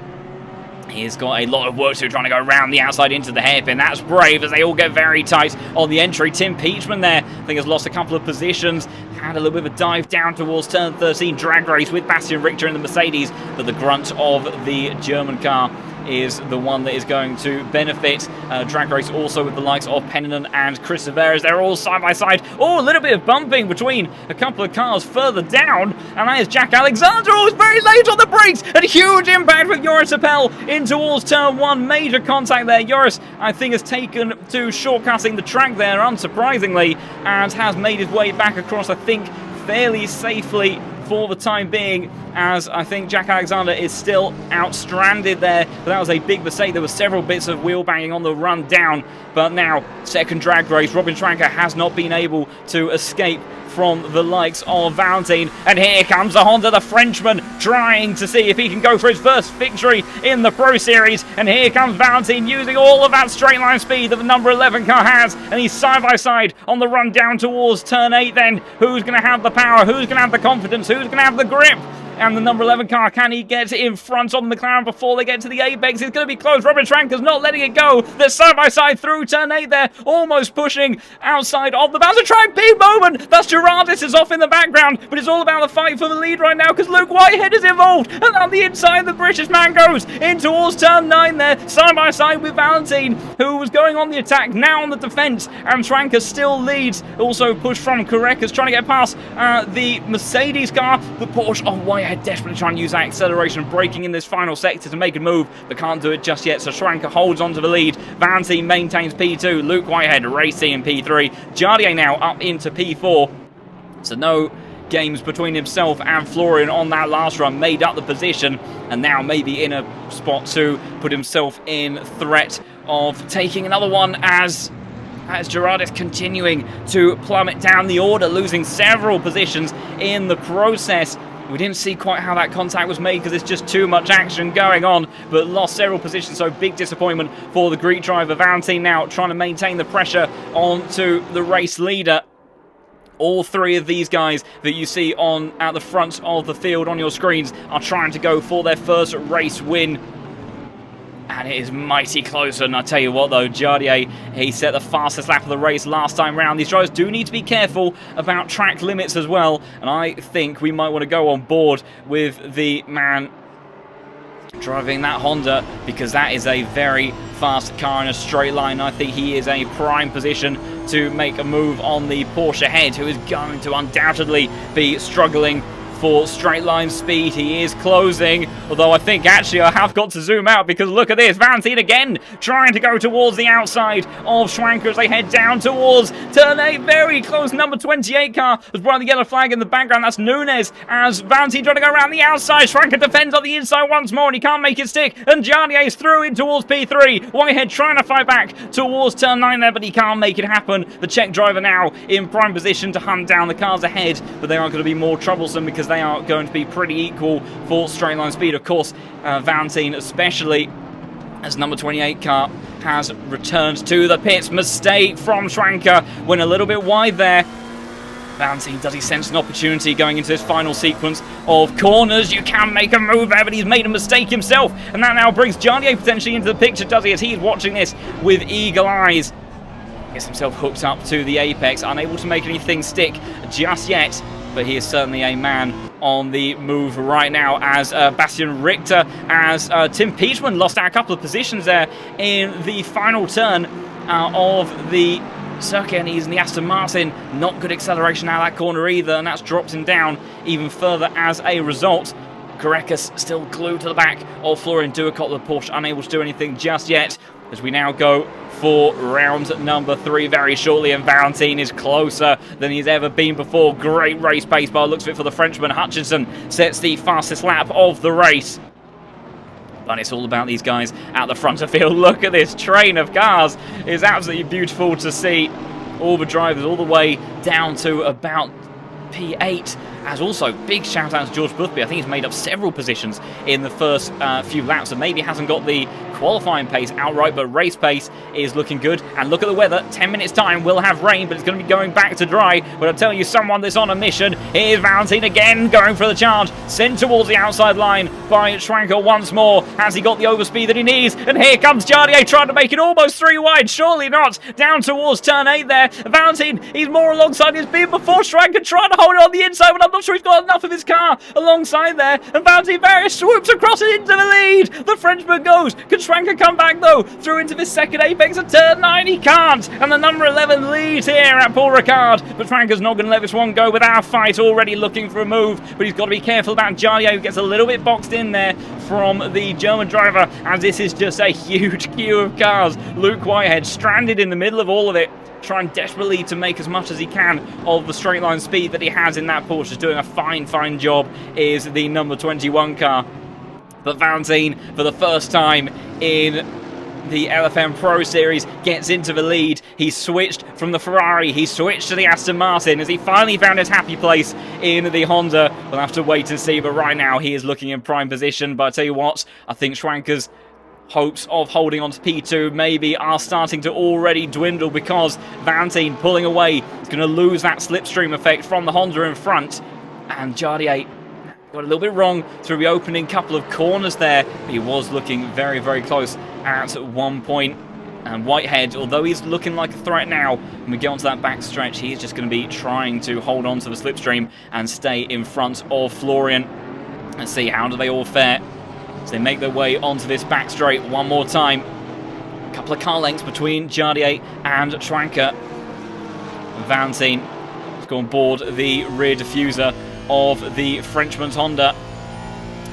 he's got a lot of work to do, trying to go around the outside into the hairpin. That's brave as they all get very tight on the entry. Tim Peachman there, I think, has lost a couple of positions. Had a little bit of a dive down towards turn 13. Drag race with Bastian Richter in the Mercedes, but the grunt of the German car is the one that is going to benefit. Drag race also with the likes of Penninan and Chris Severas. They're all side by side. Oh, a little bit of bumping between a couple of cars further down, and that is Jack Alexander, who's very late on the brakes, and huge impact with Joris Appel in towards turn 1. Major contact there. Joris, I think, has taken to shortcutting the track there, unsurprisingly, and has made his way back across, I think, fairly safely for the time being, as I think Jack Alexander is still out stranded there. But that was a big mistake. There were several bits of wheel banging on the run down. But now, second drag race, Robin Schwanker has not been able to escape from the likes of Valentine. And here comes the Honda, the Frenchman, trying to see if he can go for his first victory in the Pro Series. And here comes Valentine using all of that straight line speed that the number 11 car has. And he's side by side on the run down towards turn 8 then. Who's going to have the power? Who's going to have the confidence? Who's going to have the grip? And the number 11 car, can he get in front of the McLaren before they get to the apex? It's going to be close. Robin Schwanker's not letting it go. They're side by side through turn 8 there, almost pushing outside of the boundary track. Big moment. That's Gerardis is off in the background, but it's all about the fight for the lead right now because Luke Whitehead is involved. And on the inside, the British man goes in towards turn 9 there, side by side with Valentine, who was going on the attack, now on the defense. And Schwanker still leads. Also pushed from Korekas, trying to get past the Mercedes car. The Porsche on Whitehead desperately trying to use that acceleration, braking in this final sector to make a move, but can't do it just yet. So Schwanker holds onto the lead. Valentine maintains P2. Luke Whitehead racing in P3. Jardier now up into P4. So no games between himself and Florian on that last run, made up the position, and now maybe in a spot to put himself in threat of taking another one as Gerardis continuing to plummet down the order, losing several positions in the process. We didn't see quite how that contact was made because there's just too much action going on, but lost several positions, so big disappointment for the Greek driver. Valentine now trying to maintain the pressure onto the race leader. All three of these guys that you see at the front of the field on your screens are trying to go for their first race win. And it is mighty close, and I tell you what though, Jardier, he set the fastest lap of the race last time round. These drivers do need to be careful about track limits as well, and I think we might want to go on board with the man driving that Honda, because that is a very fast car in a straight line. I think he is a prime position to make a move on the Porsche ahead, who is going to undoubtedly be struggling for straight line speed. He is closing, although I think actually I have got to zoom out because look at this, Valentine again trying to go towards the outside of Schwanker as they head down towards turn 8, very close. Number 28 car has brought the yellow flag in the background. That's Nunes as Valentine trying to go around the outside. Schwanker defends on the inside once more and he can't make it stick, and Jardier is through in towards P3. Whitehead trying to fight back towards turn 9 there, but he can't make it happen. The Czech driver now in prime position to hunt down the cars ahead, but they are going to be more troublesome because they are going to be pretty equal for straight line speed. Of course, Valentine especially, as number 28 car has returned to the pits. Mistake from Schwanker, went a little bit wide there. Valentine, does he sense an opportunity going into this final sequence of corners? You can make a move there, but he's made a mistake himself, and that now brings Jardier potentially into the picture, does he, as he's watching this with eagle eyes. Gets himself hooked up to the apex, unable to make anything stick just yet, but he is certainly a man on the move right now as Bastian Richter, as Tim Peachman lost out a couple of positions there in the final turn of the circuit, and he's in the Aston Martin. Not good acceleration out of that corner either, and that's dropped him down even further as a result. Korekas still glued to the back of Florian Duicot, the Porsche unable to do anything just yet, as we now go for round number 3 very shortly, and Valentine is closer than he's ever been before. Great race pace by the looks of it for the Frenchman. Hutchinson sets the fastest lap of the race. But it's all about these guys at the front of the field. Look at this train of cars. It's absolutely beautiful to see all the drivers all the way down to about P8. As also, big shout out to George Boothby. I think he's made up several positions in the first few laps, and maybe hasn't got the qualifying pace outright, but race pace is looking good. And look at the weather, 10 minutes time, we'll have rain, but it's going to be going back to dry. But I'll tell you, someone that's on a mission. Here's Valentine again, going for the charge, sent towards the outside line by Schwanker once more. Has he got the overspeed that he needs? And here comes Jardier trying to make it almost 3 wide, surely not. Down towards turn 8 there. Valentine, he's more alongside his beam before. Schwanker trying to hold it on the inside, but I'm not sure he's got enough of his car alongside there. And Valentine Barrier swoops across it into the lead. The Frenchman goes. Can Schwanker come back though? Through into this second apex at turn 9. He can't. And the number 11 leads here at Paul Ricard. But Schwanker's not going to let this one go without a fight, already looking for a move. But he's got to be careful about Jardier, who gets a little bit boxed in there from the German driver, as this is just a huge queue of cars. Luke Whitehead stranded in the middle of all of it. trying desperately to make as much as he can of the straight line speed that he has in that Porsche. Just doing a fine job is the number 21 car. But Valentine, for the first time in the LFM Pro Series, gets into the lead. He's switched from the Ferrari, he's switched to the Aston Martin as he finally found his happy place in the Honda. We'll have to wait and see, but right now he is looking in prime position. But I tell you what, I think Schwanker's hopes of holding on to P2 maybe are starting to already dwindle, because Valentine pulling away is going to lose that slipstream effect from the Honda in front. And Jardier got a little bit wrong through the opening couple of corners there. He was looking very close at one point. And Whitehead, although he's looking like a threat now, when we get onto that back stretch, he's just going to be trying to hold on to the slipstream and stay in front of Florian. Let's see, how do they all fare as they make their way onto this back straight one more time. A couple of car lengths between Jardier and Schwanker. Valentine has gone board the rear diffuser of the Frenchman's Honda.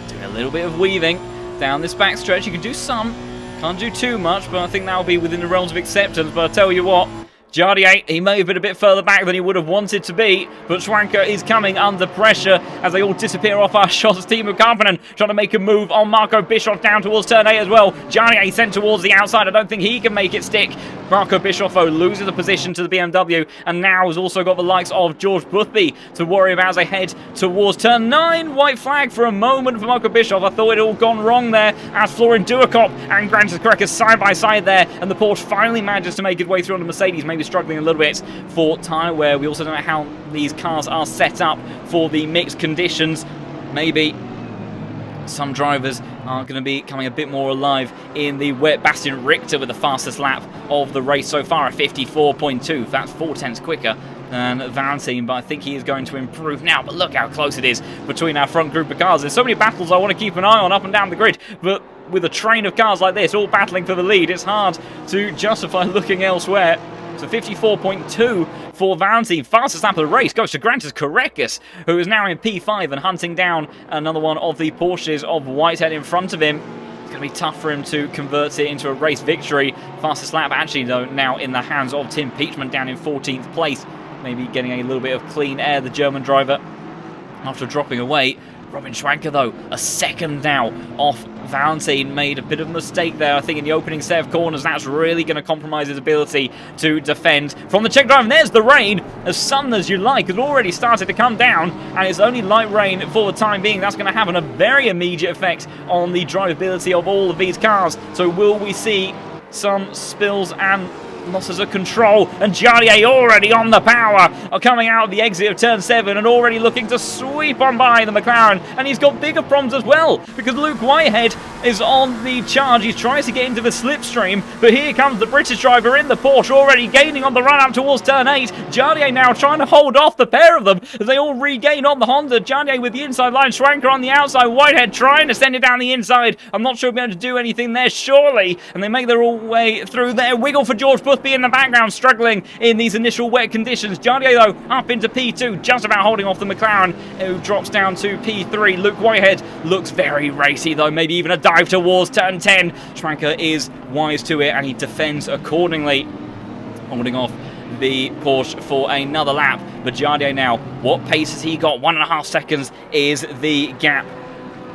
Doing a little bit of weaving down this back stretch. You can do some, can't do too much, but I think that will be within the realms of acceptance. But I tell you what, Jardier, he may have been a bit further back than he would have wanted to be, but Schwanker is coming under pressure as they all disappear off our shots. Team of Karppinen trying to make a move on Marco Bischoff down towards turn 8 as well. Jardier sent towards the outside. I don't think he can make it stick. Marco Bischoff, though, loses the position to the BMW, and now has also got the likes of George Boothby to worry about as they head towards turn 9. White flag for a moment for Marco Bischoff. I thought it all gone wrong there as Florian Duakop and Grantis Crackers side by side there, and the Porsche finally manages to make its way through on the Mercedes, maybe struggling a little bit for tyre wear. We also don't know how these cars are set up for the mixed conditions. Maybe some drivers are going to be coming a bit more alive in the wet. Bastian Richter with the fastest lap of the race so far at 54.2. That's 4 tenths quicker than Valentine, but I think he is going to improve now. But look how close it is between our front group of cars. There's so many battles I want to keep an eye on up and down the grid, but with a train of cars like this all battling for the lead, it's hard to justify looking elsewhere. So 54.2 for Valentine. Fastest lap of the race goes to Grantis Korekis, who is now in P5 and hunting down another one of the Porsches of Whitehead in front of him. It's going to be tough for him to convert it into a race victory. Fastest lap actually, though, now in the hands of Tim Peachman down in 14th place. Maybe getting a little bit of clean air, the German driver, after dropping away. Robin Schwanker, though, a second now off Valentine. Made a bit of a mistake there, I think, in the opening set of corners. That's really going to compromise his ability to defend from the Czech driver. And there's the rain, as sudden as you like, has already started to come down, and it's only light rain for the time being. That's going to have a very immediate effect on the drivability of all of these cars. So will we see some spills and losses of control? And Jardier already on the power, are coming out of the exit of turn 7 and already looking to sweep on by the McLaren. And he's got bigger problems as well, because Luke Whitehead is on the charge. He tries to get into the slipstream, but here comes the British driver in the Porsche, already gaining on the run up towards turn 8. Jardier now trying to hold off the pair of them as they all regain on the Honda. Jardier with the inside line, Schwanker on the outside, Whitehead trying to send it down the inside. I'm not sure he'll be able to do anything there, surely. And they make their all way through there. Wiggle for George Boothby in the background, struggling in these initial wet conditions. Jardier, though, up into P2, just about holding off the McLaren, who drops down to P3. Luke Whitehead looks very racy, though, maybe even a dive towards turn 10. Schwanker is wise to it, and he defends accordingly, holding off the Porsche for another lap. But Jardier now, what pace has he got? 1.5 seconds is the gap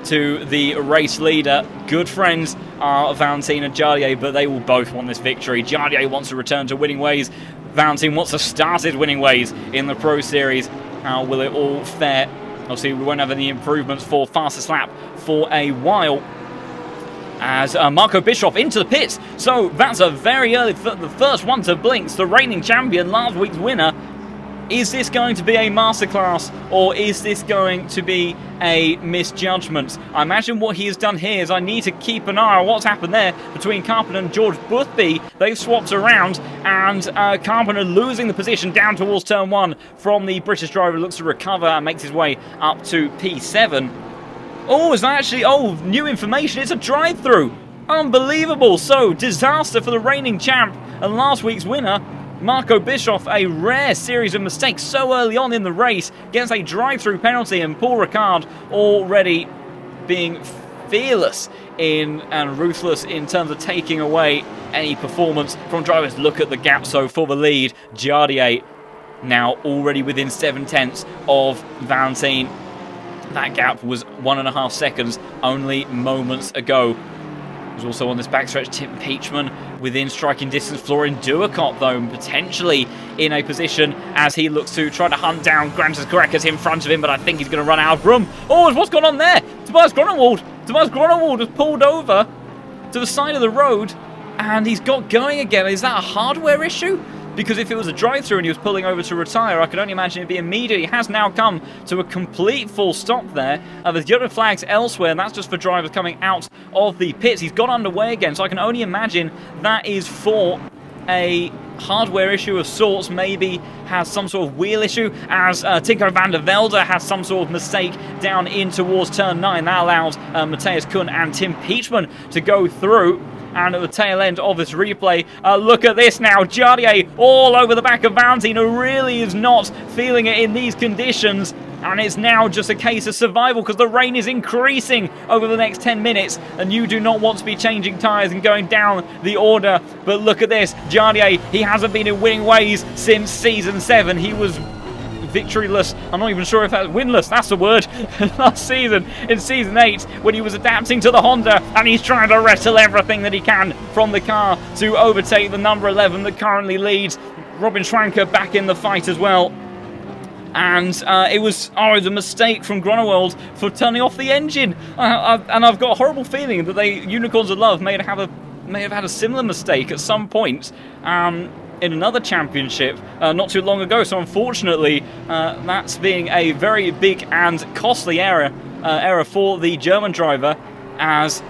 to the race leader. Good friends are Valentine and Jardier, but they will both want this victory. Jardier wants to return to winning ways. Valentine wants to start his winning ways in the Pro Series. How will it all fare? Obviously, we won't have any improvements for fastest lap for a while, as Marco Bischoff into the pits. So that's a very early, the first one to blinks, the reigning champion, last week's winner. Is this going to be a masterclass, or is this going to be a misjudgment? I imagine what he has done here is I need to keep an eye on what's happened there between Karppinen and George Boothby. They've swapped around, and Karppinen losing the position down towards turn 1 from the British driver. Looks to recover and makes his way up to P7. Oh, is that actually... Oh, new information. It's a drive-through. Unbelievable. So, disaster for the reigning champ and last week's winner, Marco Bischoff. A rare series of mistakes so early on in the race, gets a drive-through penalty, and Paul Ricard already being fearless and ruthless in terms of taking away any performance from drivers. Look at the gap, so for the lead, Jardier now already within 7/10 of Valentine. That gap was 1.5 seconds only moments ago. There's also on this backstretch Tim Peachman within striking distance. Florian Duacop, though, potentially in a position as he looks to try to hunt down Grantas Correcas in front of him, but I think he's going to run out of room. Oh, what's going on there? Tobias Gronewald has pulled over to the side of the road, and he's got going again. Is that a hardware issue? Because if it was a drive-through and he was pulling over to retire, I could only imagine it'd be immediate. He has now come to a complete full stop there. There's yellow flags elsewhere, and that's just for drivers coming out of the pits. He's got underway again, so I can only imagine that is for a hardware issue of sorts. Maybe has some sort of wheel issue, as Tinko van der Velde has some sort of mistake down in towards turn 9. That allows Matthias Kuhn and Tim Peachman to go through. And at the tail end of this replay, look at this now. Jardier all over the back of Valentine, who really is not feeling it in these conditions. And it's now just a case of survival because the rain is increasing over the next 10 minutes. And you do not want to be changing tyres and going down the order. But look at this. Jardier, he hasn't been in winning ways since Season 7. He was victoryless. I'm not even sure if that's winless, that's the word, last season in Season 8 when he was adapting to the Honda, and he's trying to wrestle everything that he can from the car to overtake the number 11 that currently leads. Robin Schwanker back in the fight as well. And it was the mistake from Gronewald for turning off the engine. And I've got a horrible feeling that Unicorns of Love may have had a similar mistake at some point. In another championship not too long ago. So unfortunately, that's being a very big and costly error for the German driver, as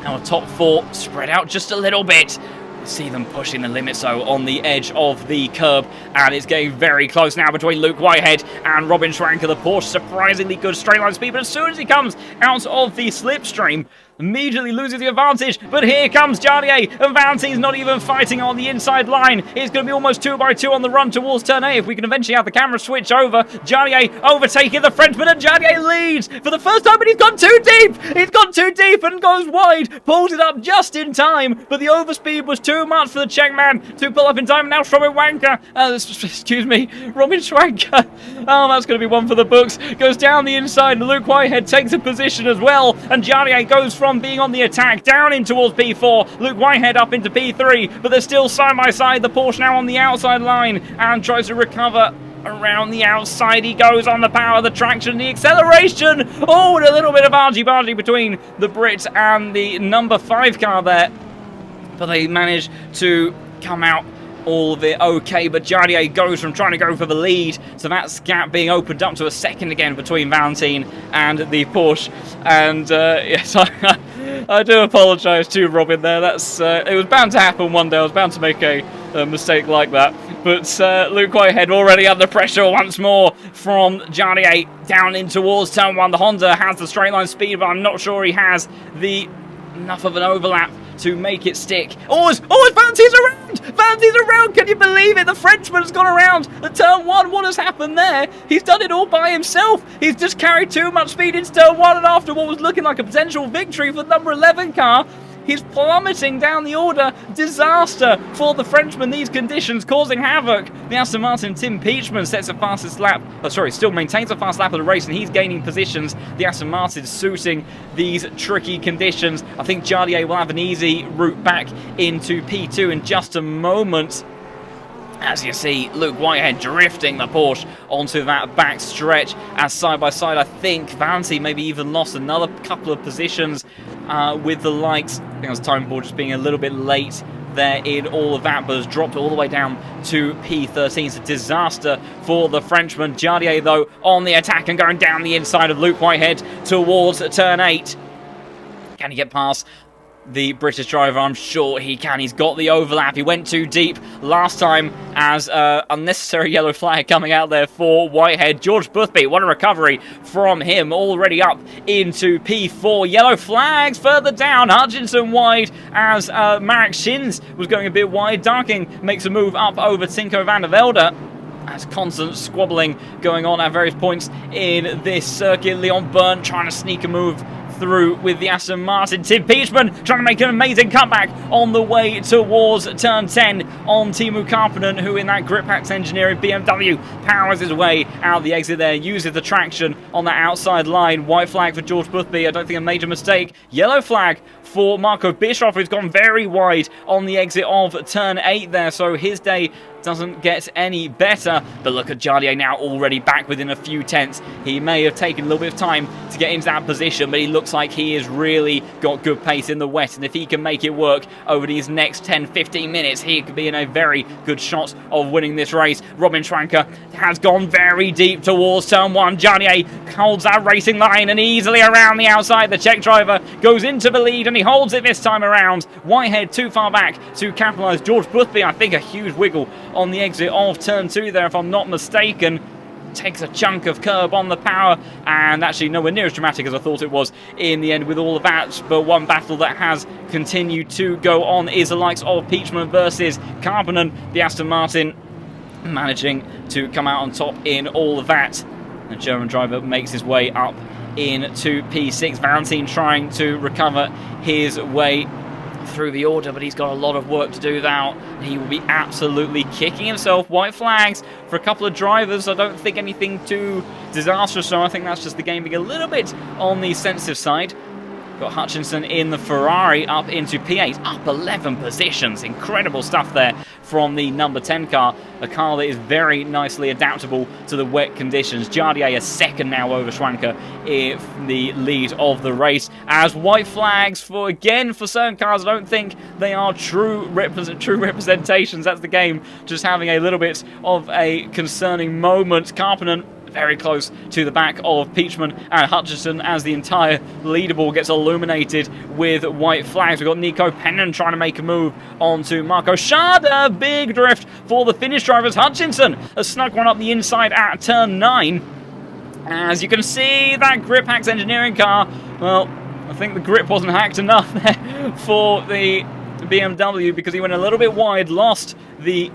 our top 4 spread out just a little bit. See them pushing the limits though on the edge of the curb, and it's getting very close now between Luke Whitehead and Robin Schwanker. The Porsche surprisingly good straight line speed, but as soon as he comes out of the slipstream, immediately loses the advantage. But here comes Jardier, and Valentine's not even fighting on the inside line. It's going to be almost 2x2 on the run towards turn 8 if we can eventually have the camera switch over. Jardier overtaking the Frenchman, and Jardier leads for the first time, but he's gone too deep. He's gone too deep and goes wide, pulls it up just in time, but the overspeed was too much for the Czech man to pull up in time. Now Robin Schwanker, Robin Schwanker. Oh, that's going to be one for the books. Goes down the inside, and Luke Whitehead takes a position as well, and Jardier goes from being on the attack down in towards P4. Luke Whitehead up into P3, but they're still side by side. The Porsche now on the outside line and tries to recover around the outside. He goes on the power, the traction, the acceleration. Oh, and a little bit of argy-bargy between the Brit and the number 5 car there, but they manage to come out all of it okay. But Jardier goes from trying to go for the lead, so that gap being opened up to a second again between Valentine and the Porsche. And yes, I do apologise to Robin there. That's it was bound to happen one day. I was bound to make a mistake like that. But Luke Whitehead already under pressure once more from Jardier down in towards turn 1. The Honda has the straight line speed, but I'm not sure he has enough of an overlap to make it stick. Valentine's around! Valentine's around! Can you believe it? The Frenchman's gone around at turn 1. What has happened there? He's done it all by himself. He's just carried too much speed into turn 1, and after what was looking like a potential victory for the number 11 car, he's plummeting down the order. Disaster for the Frenchman, these conditions causing havoc. The Aston Martin Tim Peachman sets the fastest lap. Still maintains a fast lap of the race, and he's gaining positions. The Aston Martin suiting these tricky conditions. I think Jardier will have an easy route back into P2 in just a moment. As you see, Luke Whitehead drifting the Porsche onto that back stretch. As side by side, I think Valentine maybe even lost another couple of positions with the likes. I think it was Time Ball just being a little bit late there in all of that, but has dropped all the way down to P13. It's a disaster for the Frenchman. Jardier, though, on the attack and going down the inside of Luke Whitehead towards turn 8. Can he get past the British driver? I'm sure he can. He's got the overlap. He went too deep last time, as unnecessary yellow flag coming out there for Whitehead. George Boothby, what a recovery from him, already up into P4. Yellow flags further down. Hutchinson wide as Marek Shins was going a bit wide. Darking makes a move up over Tinko van der Velde. As constant squabbling going on at various points in this circuit. Leon Byrne trying to sneak a move through with the Aston Martin. Tim Peachman trying to make an amazing comeback on the way towards turn 10 on Timo Karppinen, who in that grip packs engineering BMW powers his way out the exit there, uses the traction on that outside line. White flag for George Boothby, I don't think a major mistake. Yellow flag for Marco Bischoff, who's gone very wide on the exit of turn 8 there, so his day doesn't get any better. But look at Jardier now already back within a few tenths. He may have taken a little bit of time to get into that position, but he looks like he has really got good pace in the wet, and if he can make it work over these next 10-15 minutes, he could be in a very good shot of winning this race. Robin Schwanker has gone very deep towards turn 1. Jardier holds that racing line and easily around the outside. The Czech driver goes into the lead and he holds it this time around. Whitehead too far back to capitalise. George Boothby, I think a huge wiggle on the exit of turn 2 there, if I'm not mistaken. Takes a chunk of curb on the power, and actually nowhere near as dramatic as I thought it was in the end with all of that. But one battle that has continued to go on is the likes of Peachman versus Karppinen. The Aston Martin managing to come out on top in all of that. The German driver makes his way up into P6. Valentine trying to recover his way through the order, but he's got a lot of work to do now. He will be absolutely kicking himself. White flags for a couple of drivers. I don't think anything too disastrous, so I think that's just the game being a little bit on the sensitive side. Got Hutchinson in the Ferrari up into P8, up 11 positions. Incredible stuff there from the number 10 car, a car that is very nicely adaptable to the wet conditions. Jardier a second now over Schwanker in the lead of the race. As white flags for certain cars, I don't think they are true representations. That's the game just having a little bit of a concerning moment. Karppinen very close to the back of Peachman and Hutchinson as the entire leaderboard gets illuminated with white flags. We've got Nico Pennon trying to make a move onto Marco Schade. Big drift for the Finnish drivers. Hutchinson has snuck one up the inside at turn 9. As you can see, that grip hacks engineering car, well, I think the grip wasn't hacked enough there for the BMW because he went a little bit wide, lost the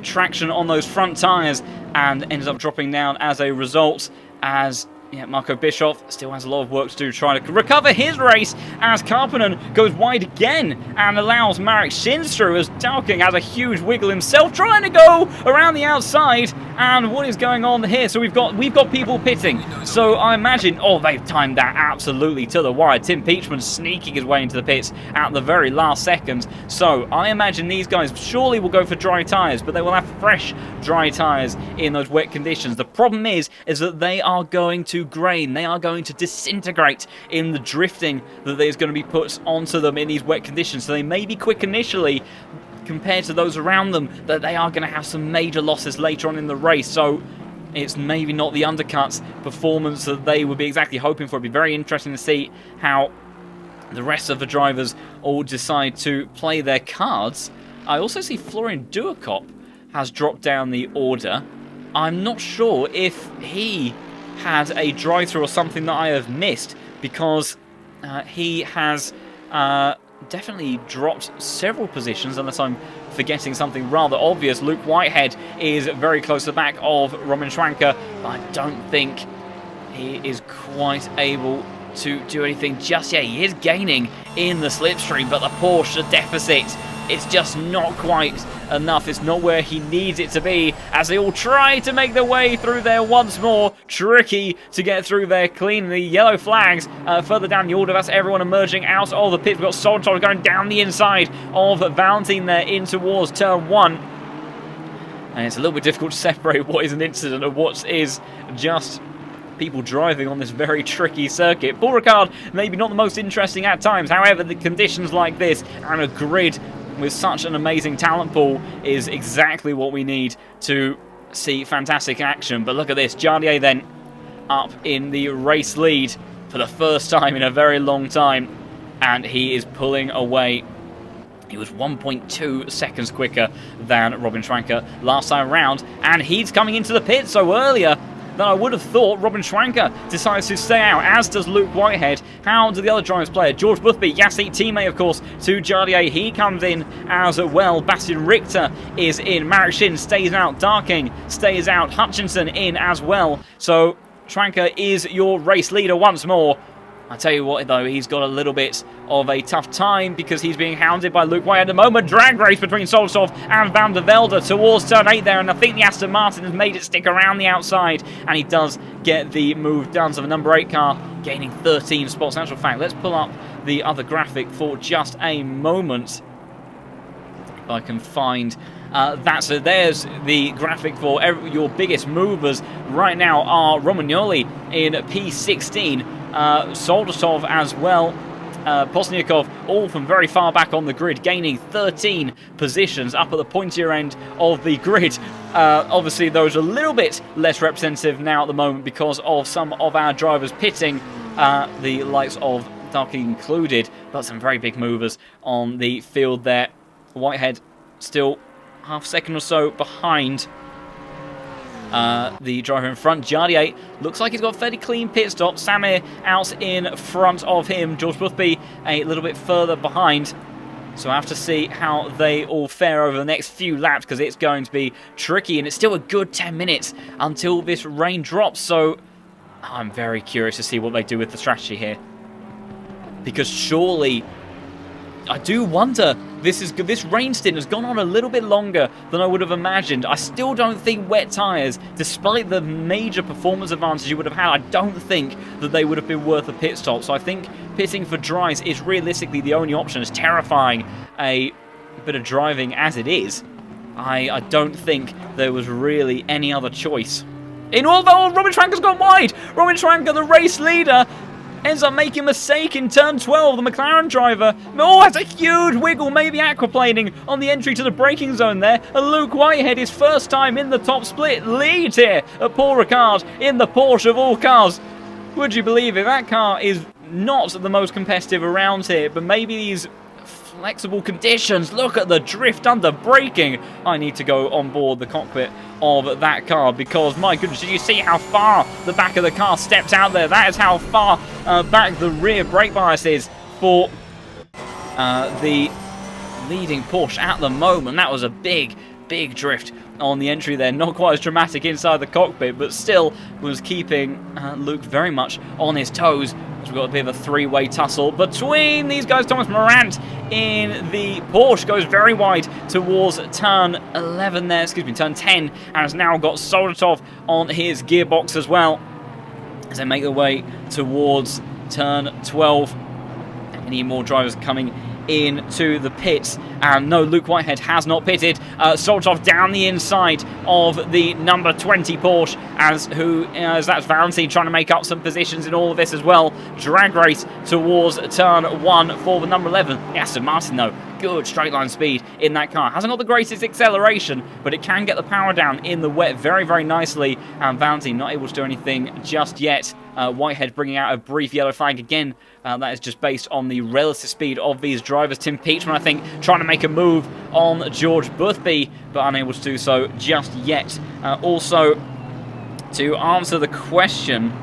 traction on those front tyres, and ended up dropping down as a result. As Marco Bischoff still has a lot of work to do trying to recover his race, as Karppinen goes wide again and allows Marek Shins through, as Dalking has a huge wiggle himself trying to go around the outside. And what is going on here? So we've got people pitting. So I imagine, they've timed that absolutely to the wire. Tim Peachman sneaking his way into the pits at the very last second. So I imagine these guys surely will go for dry tyres, but they will have fresh dry tyres in those wet conditions. The problem is that they are going to grain. They are going to disintegrate in the drifting that is going to be put onto them in these wet conditions. So they may be quick initially compared to those around them, but they are going to have some major losses later on in the race. So it's maybe not the undercuts performance that they would be exactly hoping for. It'd be very interesting to see how the rest of the drivers all decide to play their cards. I also see Florian Duakop has dropped down the order. I'm not sure if he had a drive-through or something that I have missed, because he has definitely dropped several positions, unless I'm forgetting something rather obvious. Luke Whitehead is very close to the back of Robin Schwanker, but I don't think he is quite able to do anything just yet. He is gaining in the slipstream, but the Porsche deficit is just not quite enough. It's not where he needs it to be, as they all try to make their way through there once more. Tricky to get through there clean. The yellow flags further down the order. That's everyone emerging out of the pit. We've got Soltol going down the inside of Valentine there in towards turn 1. And it's a little bit difficult to separate what is an incident and what is just people driving on this very tricky circuit. Paul Ricard, maybe not the most interesting at times. However, the conditions like this and a grid with such an amazing talent pool is exactly what we need to see fantastic action. But look at this. Jardier then up in the race lead for the first time in a very long time, and he is pulling away. He was 1.2 seconds quicker than Robin Schwanker last time round, and he's coming into the pit so earlier than I would have thought. Robin Schwanker decides to stay out, as does Luke Whitehead. How do the other drivers play? George Boothby, Yassi teammate, of course, to Jardier. He comes in as well. Bastian Richter is in. Marek Shin stays out. Darking stays out. Hutchinson in as well. So Schwanker is your race leader once more. I tell you what, though, he's got a little bit of a tough time because he's being hounded by Luke White at the moment. Drag race between Soltov and Van der Velde towards turn 8 there, and I think the Aston Martin has made it stick around the outside, and he does get the move done. So the number 8 car gaining 13 spots. In actual fact, let's pull up the other graphic for just a moment. If I can find that. So there's the graphic for your biggest movers right now are Romagnoli in P16, Soldatov as well, Posniakov, all from very far back on the grid, gaining 13 positions up at the pointier end of the grid. Obviously, those are a little bit less representative now at the moment because of some of our drivers pitting, the likes of Ducky included, but some very big movers on the field there. Whitehead still half a second or so behind the driver in front. Jardier looks like he's got a fairly clean pit stop. Samir out in front of him. George Boothby a little bit further behind. So I have to see how they all fare over the next few laps because it's going to be tricky, and it's still a good 10 minutes until this rain drops. So I'm very curious to see what they do with the strategy here, because surely I do wonder, this rain stint has gone on a little bit longer than I would have imagined. I still don't think wet tyres, despite the major performance advantage you would have had, I don't think that they would have been worth a pit stop. So I think pitting for dries is realistically the only option, as terrifying a bit of driving as it is. I don't think there was really any other choice. Although Robin Schwanker's gone wide! Robin Schwanker, the race leader, ends up making a mistake in turn 12. The McLaren driver, has a huge wiggle, maybe aquaplaning on the entry to the braking zone there. And Luke Whitehead, his first time in the top split, leads here at Paul Ricard in the Porsche of all cars. Would you believe it? That car is not the most competitive around here, but maybe these flexible conditions. Look at the drift under braking. I need to go on board the cockpit of that car because, my goodness, did you see how far the back of the car stepped out there? That is how far back the rear brake bias is for the leading Porsche at the moment. That was a big drift on the entry there. Not quite as dramatic inside the cockpit, but still was keeping Luke very much on his toes. We've got a bit of a three-way tussle between these guys. Thomas Morant in the Porsche goes very wide towards turn 11 there, turn 10, and has now got Soldatov on his gearbox as well as they make their way towards turn 12. Many more drivers coming into the pits, and no, Luke Whitehead has not pitted. Soldatov down the inside of the number 20 Porsche, as that's Valentine trying to make up some positions in all of this as well. Drag race towards turn 1 for the number 11. Aston Martin, though, good straight line speed in that car. Hasn't got the greatest acceleration, but it can get the power down in the wet very nicely, and Valentine not able to do anything just yet. Whitehead bringing out a brief yellow flag again. That is just based on the relative speed of these drivers. Tim Peachman, I think, trying to make a move on George Boothby, but unable to do so just yet. Also, to answer the question,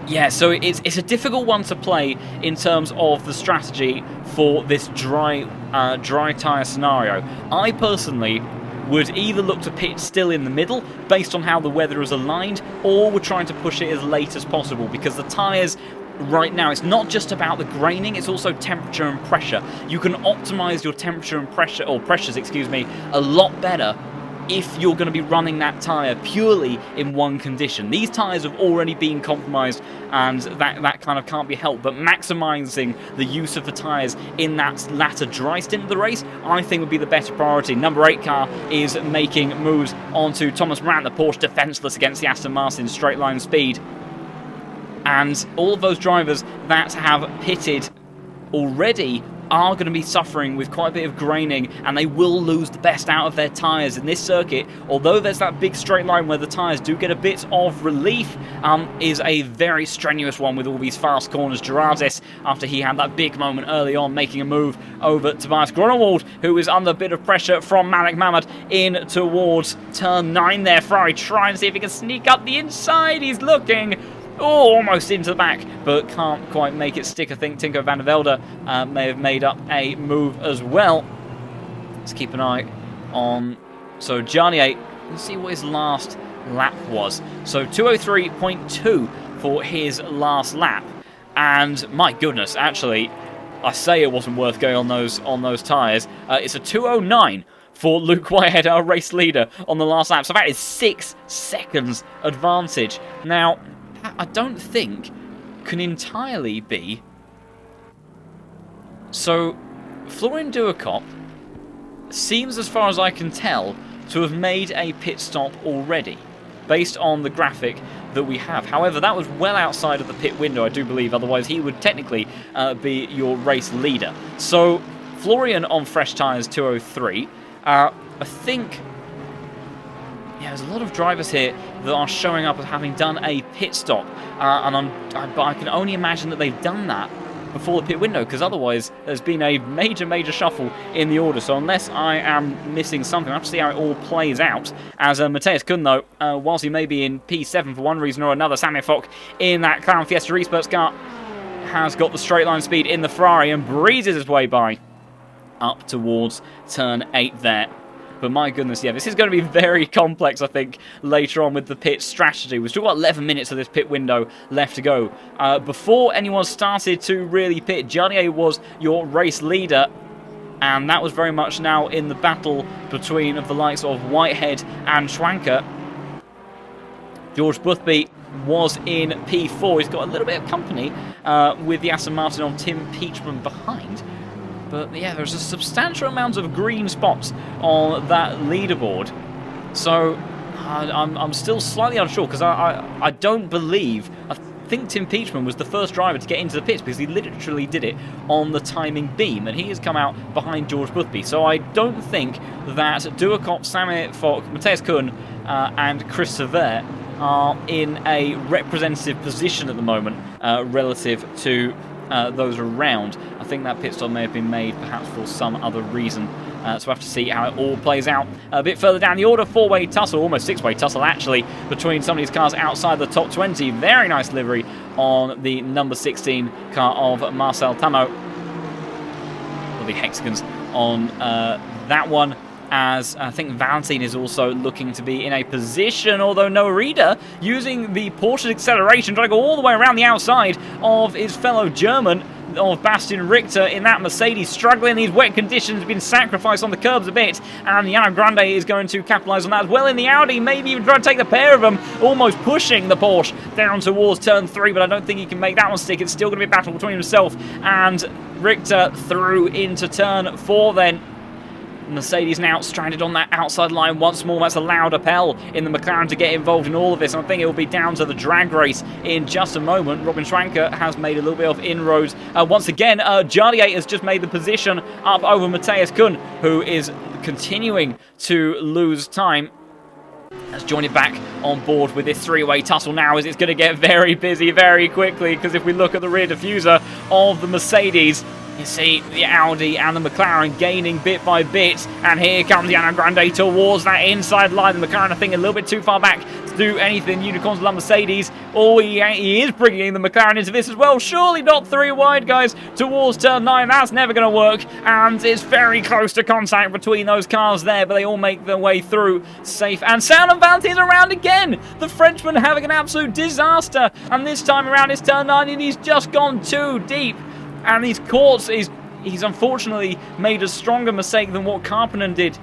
yeah, so it's a difficult one to play in terms of the strategy for this dry tyre scenario. I personally would either look to pit still in the middle based on how the weather is aligned, or we're trying to push it as late as possible, because the tyres right now, it's not just about the graining, it's also temperature and pressure. You can optimize your temperature and pressure, or pressures, a lot better if you're going to be running that tyre purely in one condition. These tyres have already been compromised, and that kind of can't be helped, but maximising the use of the tyres in that latter dry stint of the race, I think would be the better priority. Number 8 car is making moves onto Thomas Morant, the Porsche defenceless against the Aston Martin straight line speed. And all of those drivers that have pitted already are going to be suffering with quite a bit of graining, and they will lose the best out of their tyres in this circuit. Although there's that big straight line where the tyres do get a bit of relief, is a very strenuous one with all these fast corners. Gerardis, after he had that big moment early on, making a move over Tobias Gronewald, who is under a bit of pressure from Malik Mamad in towards turn 9 there. Ferrari trying to see if he can sneak up the inside. He's looking almost into the back, but can't quite make it stick. I think Tinko van der Velde may have made up a move as well. Let's keep an eye on... So Jarnier, let's see what his last lap was. So 2:03.2 for his last lap. And my goodness, actually, I say it wasn't worth going on those tyres. It's a 2:09 for Luke Whitehead, our race leader, on the last lap. So that is 6 seconds advantage. Now, I don't think can entirely be. So, Florian Duacop seems, as far as I can tell, to have made a pit stop already, based on the graphic that we have. However, that was well outside of the pit window, I do believe, otherwise he would technically be your race leader. So, Florian on fresh tyres, 2:03. I think, yeah, there's a lot of drivers here that are showing up as having done a pit stop, and I can only imagine that they've done that before the pit window, because otherwise there's been a major shuffle in the order. So unless I am missing something, I'll have to see how it all plays out. As Matthias Kuhn, though, whilst he may be in P7 for one reason or another, Samir Fock in that Clown Fiesta Esports car has got the straight line speed in the Ferrari and breezes his way by up towards turn 8 there. But my goodness, yeah, this is going to be very complex, I think, later on with the pit strategy. We've still got 11 minutes of this pit window left to go. Before anyone started to really pit, Jardier was your race leader, and that was very much now in the battle between the likes of Whitehead and Schwanker. George Boothby was in P4. He's got a little bit of company with the Aston Martin on Tim Peachman behind. But yeah, there's a substantial amount of green spots on that leaderboard. So I'm still slightly unsure, because I don't believe, I think Tim Peachman was the first driver to get into the pits, because he literally did it on the timing beam, and he has come out behind George Boothby. So I don't think that Duacop, Samir Fock, Matthias Kuhn and Chris Sever are in a representative position at the moment relative to those around. I think that pit stop may have been made perhaps for some other reason. So we'll have to see how it all plays out. A bit further down the order, 4-way tussle, almost 6-way tussle actually, between some of these cars outside the top 20. Very nice livery on the number 16 car of Marcel Tamo. Or the hexagons on that one, as I think Valentine is also looking to be in a position, although Noah Rieder using the Porsche's acceleration, trying to go all the way around the outside of his fellow German, of Bastian Richter in that Mercedes, struggling in these wet conditions, been sacrificed on the curbs a bit, and Yana Grande is going to capitalise on that as well in the Audi, maybe even try to take the pair of them, almost pushing the Porsche down towards turn 3, but I don't think he can make that one stick. It's still going to be a battle between himself and Richter through into turn 4 then. Mercedes now stranded on that outside line once more. That's allowed Appel in the McLaren to get involved in all of this. And I think it will be down to the drag race in just a moment. Robin Schwanker has made a little bit of inroads. Once again, Jardier has just made the position up over Matthias Kuhn, who is continuing to lose time. Has joined it back on board with this 3-way tussle now, as it's going to get very busy very quickly, because if we look at the rear diffuser of the Mercedes, you see the Audi and the McLaren gaining bit by bit, and here comes Yana Grande towards that inside line. The McLaren, I think, a little bit too far back to do anything. Unicorns love Mercedes. Oh, he is bringing the McLaren into this as well. Surely not 3 wide, guys, towards turn 9. That's never going to work, and it's very close to contact between those cars there, but they all make their way through safe and sound. And Valentin's around again. The Frenchman having an absolute disaster, and this time around it's turn 9, and he's just gone too deep. And he's caught, he's unfortunately made a stronger mistake than what Karppinen did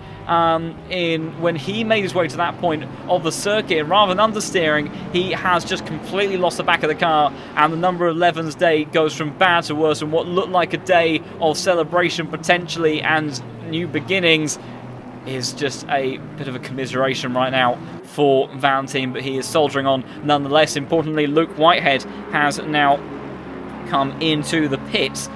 when he made his way to that point of the circuit. And rather than understeering, he has just completely lost the back of the car, and the number 11's day goes from bad to worse, and what looked like a day of celebration potentially and new beginnings is just a bit of a commiseration right now for Valentin, but he is soldiering on nonetheless. Importantly, Luke Whitehead has now come into the pits,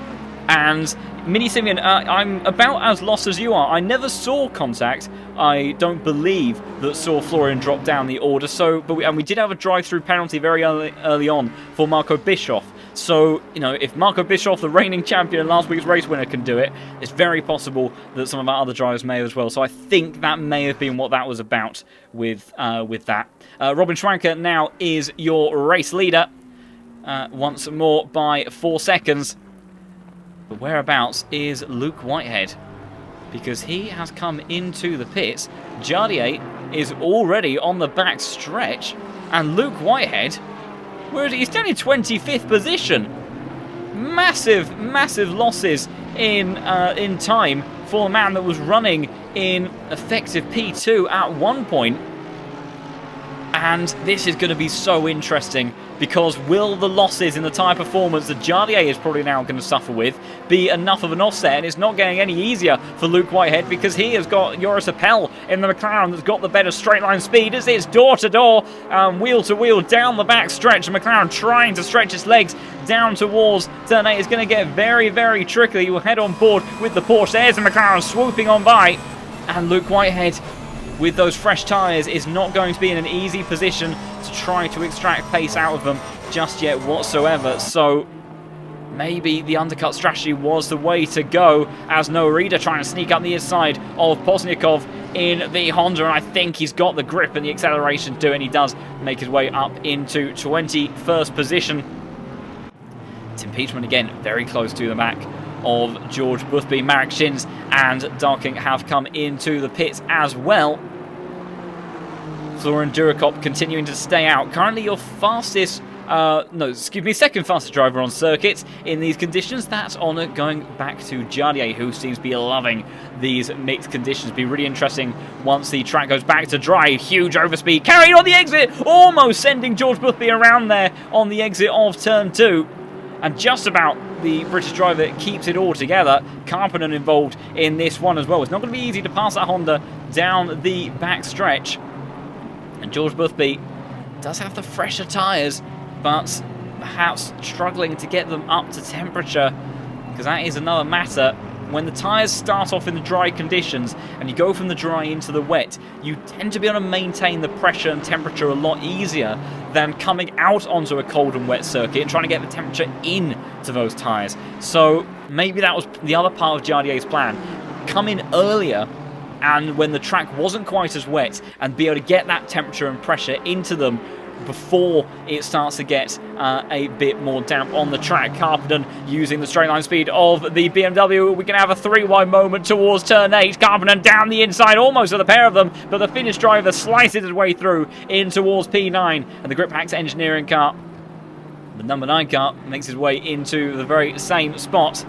and Mini Simeon, I'm about as lost as you are. I never saw contact. I don't believe that saw Florian drop down the order. So, and we did have a drive-through penalty very early on for Marco Bischoff. So, you know, if Marco Bischoff, the reigning champion, last week's race winner, can do it, it's very possible that some of our other drivers may as well. So I think that may have been what that was about with that. Robin Schwanker now is your race leader. Once more by 4 seconds. But whereabouts is Luke Whitehead? Because he has come into the pits. Jardier is already on the back stretch, and Luke Whitehead He's down in 25th position. Massive, massive losses in time for a man that was running in effective P2 at one point. And this is going to be so interesting, because will the losses in the tyre performance that Jardier is probably now going to suffer with be enough of an offset? And it's not getting any easier for Luke Whitehead, because he has got Joris Appel in the McLaren that's got the better straight line speed as it's door to door, wheel to wheel down the back stretch. And McLaren trying to stretch its legs down towards turn 8 is going to get very, very tricky. He will head on board with the Porsche. There's the McLaren swooping on by, and Luke Whitehead, with those fresh tyres, is not going to be in an easy position to try to extract pace out of them just yet whatsoever. So maybe the undercut strategy was the way to go, as Noah Reader trying to sneak up the inside of Pozniakov in the Honda, and I think he's got the grip and the acceleration to do it, and he does make his way up into 21st position. Tim Peachman again very close to the back of George Boothby. Marek Shins and Darking have come into the pits as well. Florian Durakop continuing to stay out. Currently your fastest, second fastest driver on circuit in these conditions. That's Honor going back to Jardier, who seems to be loving these mixed conditions. Be really interesting once the track goes back to dry. Huge overspeed carried on the exit, almost sending George Boothby around there on the exit of turn 2. And just about the British driver keeps it all together. Karppinen involved in this one as well. It's not going to be easy to pass that Honda down the back stretch. And George Boothby does have the fresher tyres, but perhaps struggling to get them up to temperature, because that is another matter. When the tyres start off in the dry conditions and you go from the dry into the wet, you tend to be able to maintain the pressure and temperature a lot easier than coming out onto a cold and wet circuit and trying to get the temperature into those tyres. So maybe that was the other part of Jardier's plan. Come in earlier, and when the track wasn't quite as wet, and be able to get that temperature and pressure into them before it starts to get a bit more damp on the track. Karppinen using the straight line speed of the BMW. We can have a 3-wide moment towards turn 8. Karppinen down the inside, almost with a pair of them, but the Finnish driver slices his way through in towards P9, and the Grip Hacks engineering car, the number 9 car, makes his way into the very same spot.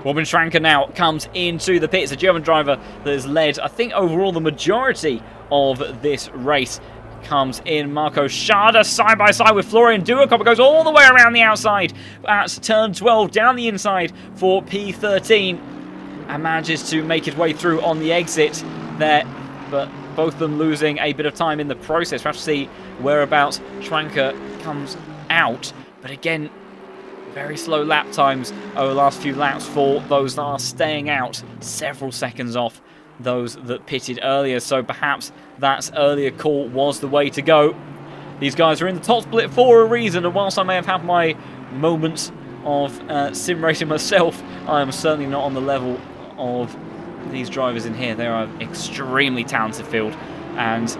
Robin Schranker now comes into the pits, a German driver that has led, I think, overall the majority of this race. Comes in Marco Schade side by side with Florian Durakop. It goes all the way around the outside at turn 12, down the inside for P13, and manages to make his way through on the exit there, but both of them losing a bit of time in the process. We'll have to see whereabouts Schranker comes out, but again, very slow lap times over the last few laps for those that are staying out, several seconds off those that pitted earlier, so perhaps that earlier call was the way to go. These guys are in the top split for a reason, and whilst I may have had my moments of sim racing myself, I am certainly not on the level of these drivers in here. They are an extremely talented field, and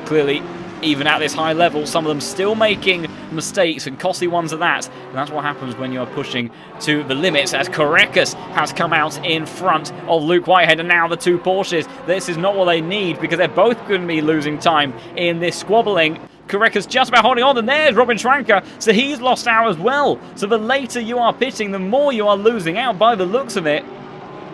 clearly even at this high level, some of them still making mistakes, and costly ones at that. And that's what happens when you are pushing to the limits, as Korekas has come out in front of Luke Whitehead, and now the two Porsches. This is not what they need, because they're both going to be losing time in this squabbling. Korekas just about holding on, and there's Robin Schranker, so he's lost out as well. So the later you are pitting, the more you are losing out by the looks of it,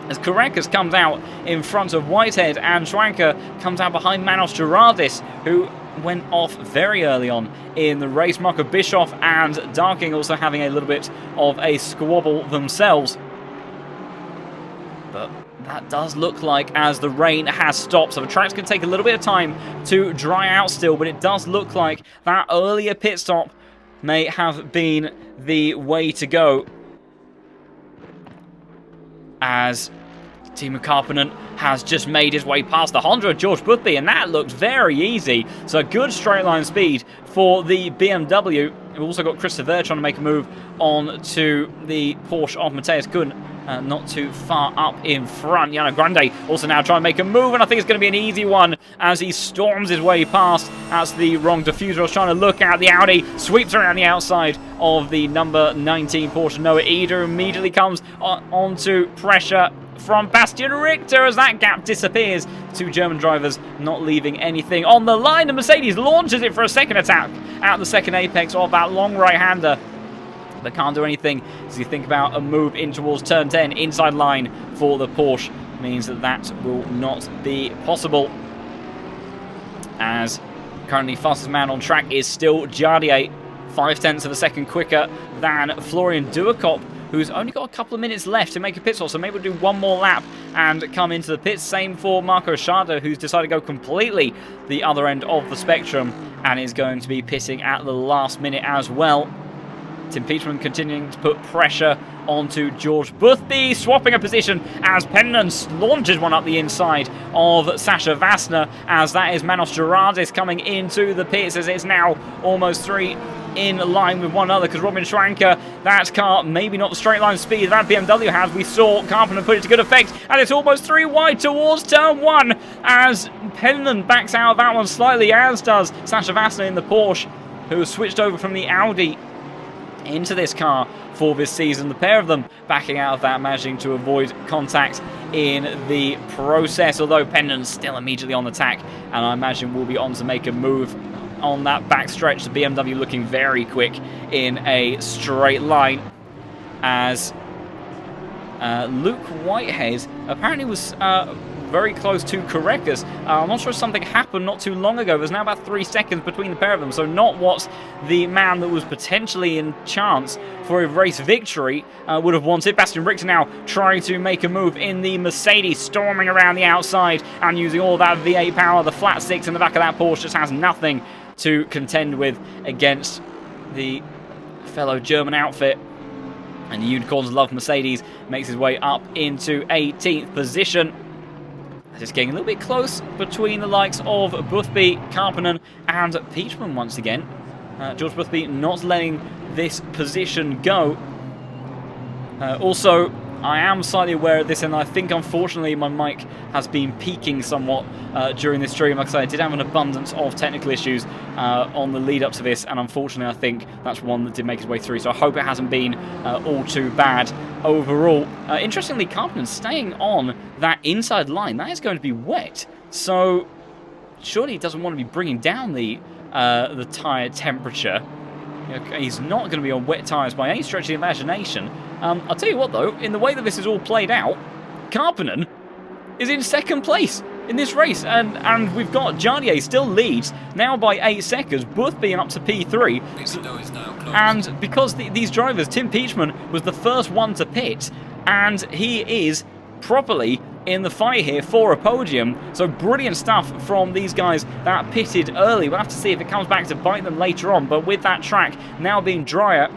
as Korekas comes out in front of Whitehead, and Schranker comes out behind Manos Gerardis, who went off very early on in the race. Marco Bischoff and Darking also having a little bit of a squabble themselves. But that does look like, as the rain has stopped, so the track's going to take a little bit of time to dry out still, but it does look like that earlier pit stop may have been the way to go, as Timo Karppinen has just made his way past the Honda of George Boothby, and that looked very easy. So good straight line speed for the BMW. We've also got Christopher trying to make a move on to the Porsche of Matthias Kuhn, not too far up in front. Yano Grande also now trying to make a move, and I think it's going to be an easy one as he storms his way past. That's the wrong diffuser I was trying to look at. The Audi sweeps around the outside of the number 19 Porsche. Noah Eder immediately comes onto pressure. from Bastian Richter as that gap disappears. Two German drivers not leaving anything on the line. And Mercedes launches it for a second attack at the second apex of that long right-hander. But can't do anything as you think about a move in towards turn 10. Inside line for the Porsche means that that will not be possible. As currently fastest man on track is still Jardier, 0.5 of a second quicker than Florian Duacop, who's only got a couple of minutes left to make a pit stop, so maybe we'll do one more lap and come into the pits. Same for Marco Bischoff, who's decided to go completely the other end of the spectrum and is going to be pitting at the last minute as well. Tim Peachman continuing to put pressure onto George Boothby, swapping a position as Pennon launches one up the inside of Sasha Vassner, as that is Manos Gerardis coming into the pits, as it's now almost 3 in line with one another, because Robin Schwanker, that car, maybe not the straight line speed that BMW has. We saw Carpenter put it to good effect, and it's almost 3 wide towards turn 1 as Pennon backs out of that one slightly, as does Sasha Vassner in the Porsche, who has switched over from the Audi into this car for this season. The pair of them backing out of that, managing to avoid contact in the process, although Pendon's still immediately on attack, and I imagine will be on to make a move on that back stretch. The BMW looking very quick in a straight line, as Luke Whitehead apparently was very close to Korekas. I'm not sure if something happened not too long ago. There's now about 3 seconds between the pair of them, so not what the man that was potentially in chance for a race victory would have wanted. Bastian Richter now trying to make a move in the Mercedes, storming around the outside and using all that V8 power. The flat 6 in the back of that Porsche just has nothing to contend with against the fellow German outfit. And the Unicorns love Mercedes makes his way up into 18th position. Just getting a little bit close between the likes of Boothby, Karppinen and Peachman once again. George Boothby not letting this position go. Also, I am slightly aware of this, and I think unfortunately my mic has been peaking somewhat during this stream. Like I said, I did have an abundance of technical issues on the lead up to this, and unfortunately I think that's one that did make its way through, so I hope it hasn't been all too bad overall. Interestingly, Karppinen staying on that inside line. That is going to be wet, so surely he doesn't want to be bringing down the tyre temperature. He's not going to be on wet tyres by any stretch of the imagination. I'll tell you what though, in the way that this is all played out, Karppinen is in second place in this race, and we've got Jardier still leads, now by 8 seconds, Boothby up to P3, and because these drivers, Tim Peachman was the first one to pit, and he is properly in the fight here for a podium. So brilliant stuff from these guys that pitted early. We'll have to see if it comes back to bite them later on, but with that track now being drier,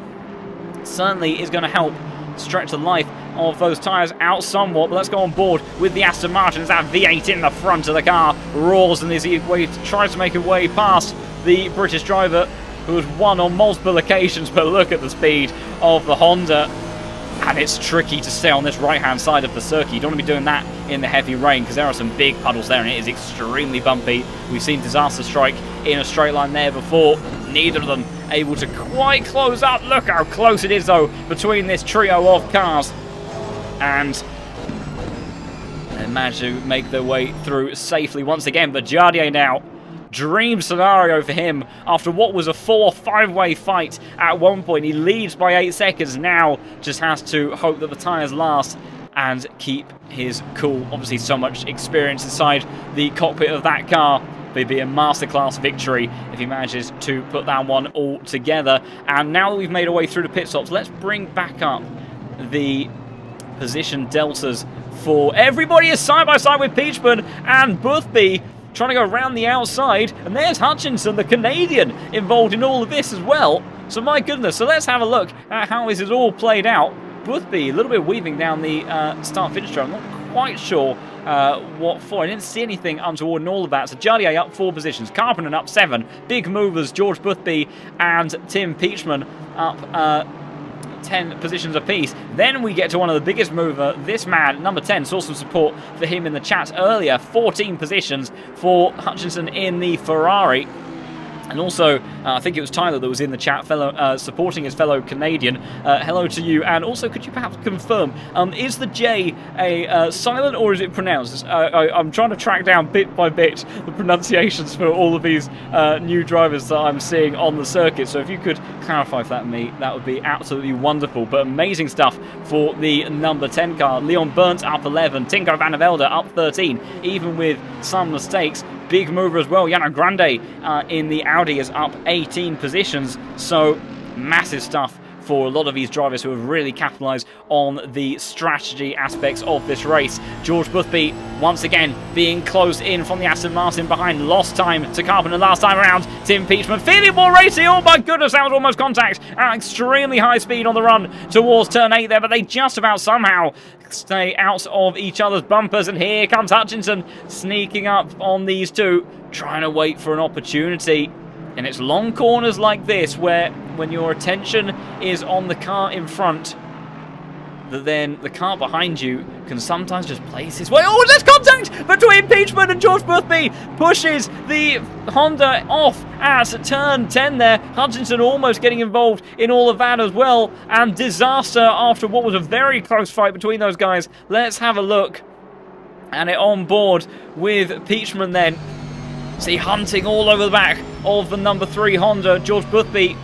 certainly is going to help stretch the life of those tyres out somewhat. But let's go on board with the Aston Martin as that V8 in the front of the car roars, and as he tries to make a way past the British driver who has won on multiple occasions. But look at the speed of the Honda, and it's tricky to stay on this right-hand side of the circuit. You don't want to be doing that in the heavy rain, because there are some big puddles there, and it is extremely bumpy. We've seen disaster strike in a straight line there before. Neither of them able to quite close up. Look how close it is, though, between this trio of cars. And they managed to make their way through safely once again. But Jardier now, dream scenario for him after what was a 4-5-way fight at one point. He leads by 8 seconds, now just has to hope that the tyres last and keep his cool. Obviously so much experience inside the cockpit of that car. It'd be a masterclass victory if he manages to put that one all together. And now that we've made our way through the pit stops, let's bring back up the position deltas for everybody. Is side by side with Peachman and Boothby trying to go around the outside, and there's Hutchinson, the Canadian, involved in all of this as well. So my goodness, so let's have a look at how this is all played out. Boothby a little bit weaving down the start-finish track. I'm not quite sure what for. I didn't see anything untoward in all of that. So Jardier up 4 positions, Karppinen up 7. Big movers, George Boothby and Tim Peachman up 10 positions apiece. Then we get to one of the biggest mover. This man, number 10, saw some support for him in the chat earlier. 14 positions for Hutchinson in the Ferrari. And also, I think it was Tyler that was in the chat, supporting his fellow Canadian. Hello to you. And also, could you perhaps confirm, is the J a silent or is it pronounced? I'm trying to track down bit by bit the pronunciations for all of these new drivers that I'm seeing on the circuit. So if you could clarify for that for me, that would be absolutely wonderful. But amazing stuff for the number 10 car. Leon Burnt up 11, Tinko Van der Velde up 13, even with some mistakes. Big mover as well. Yana Grande in the Audi is up 18 positions. So massive stuff for a lot of these drivers who have really capitalised on the strategy aspects of this race. George Boothby once again being closed in from the Aston Martin behind. Lost time to Carpenter last time around. Tim Peachman feeling more racy. Oh my goodness, that was almost contact at extremely high speed on the run towards turn 8 there, but they just about somehow stay out of each other's bumpers. And here comes Hutchinson sneaking up on these two, trying to wait for an opportunity. And it's long corners like this where when your attention is on the car in front, that then the car behind you can sometimes just place his way. Oh, there's contact between Peachman and George Boothby. Pushes the Honda off at turn 10 there. Hutchinson almost getting involved in all of that as well. And disaster after what was a very close fight between those guys. Let's have a look. And it on board with Peachman then. See, hunting all over the back of the number 3 Honda. George Boothby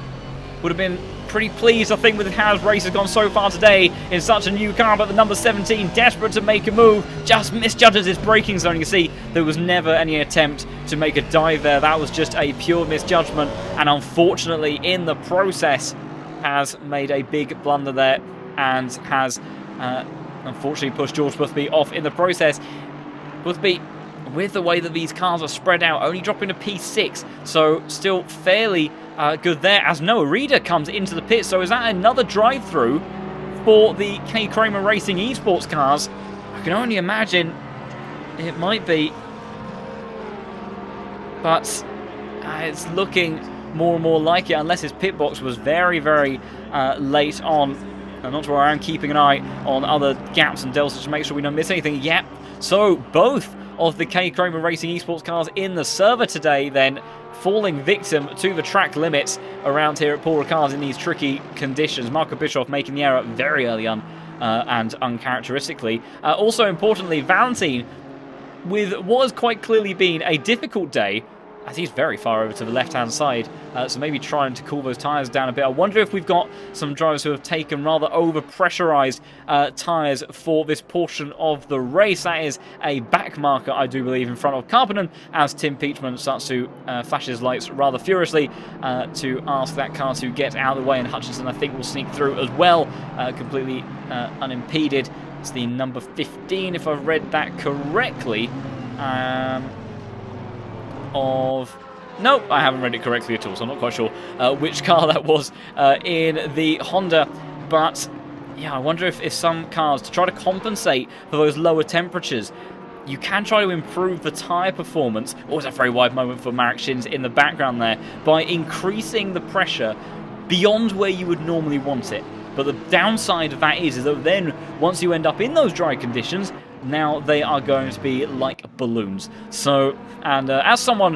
would have been pretty pleased, I think, with how his race has gone so far today in such a new car. But the number 17, desperate to make a move, just misjudges his braking zone. You can see there was never any attempt to make a dive there. That was just a pure misjudgment. And unfortunately, in the process, has made a big blunder there and has unfortunately pushed George Boothby off in the process. Boothby, with the way that these cars are spread out, only dropping to P6, so still fairly good there as Noah Reeder comes into the pit. So is that another drive-through for the K. Kramer Racing esports cars? I can only imagine it might be, but it's looking more and more like it, unless his pit box was very, very late on. I'm not sure, I am keeping an eye on other gaps and deltas to make sure we don't miss anything. Yep, so both of the K. Kramer Racing esports cars in the server today then falling victim to the track limits around here at Paul Ricard in these tricky conditions. Marco Bischoff making the error very early on and uncharacteristically. Also importantly, Valentine, with what has quite clearly been a difficult day, as he's very far over to the left-hand side, so maybe trying to cool those tyres down a bit. I wonder if we've got some drivers who have taken rather over-pressurised tyres for this portion of the race. That is a back marker, I do believe, in front of Karppinen, as Tim Peachman starts to flash his lights rather furiously to ask that car to get out of the way, and Hutchinson, I think, will sneak through as well, completely unimpeded. It's the number 15, if I've read that correctly. Nope, I haven't read it correctly at all, so I'm not quite sure which car that was in the Honda. But yeah, I wonder if some cars, to try to compensate for those lower temperatures, you can try to improve the tyre performance. Always a very wide moment for Marek Shins in the background there, by increasing the pressure beyond where you would normally want it. But the downside of that is that then once you end up in those dry conditions, now they are going to be like balloons. So, and as someone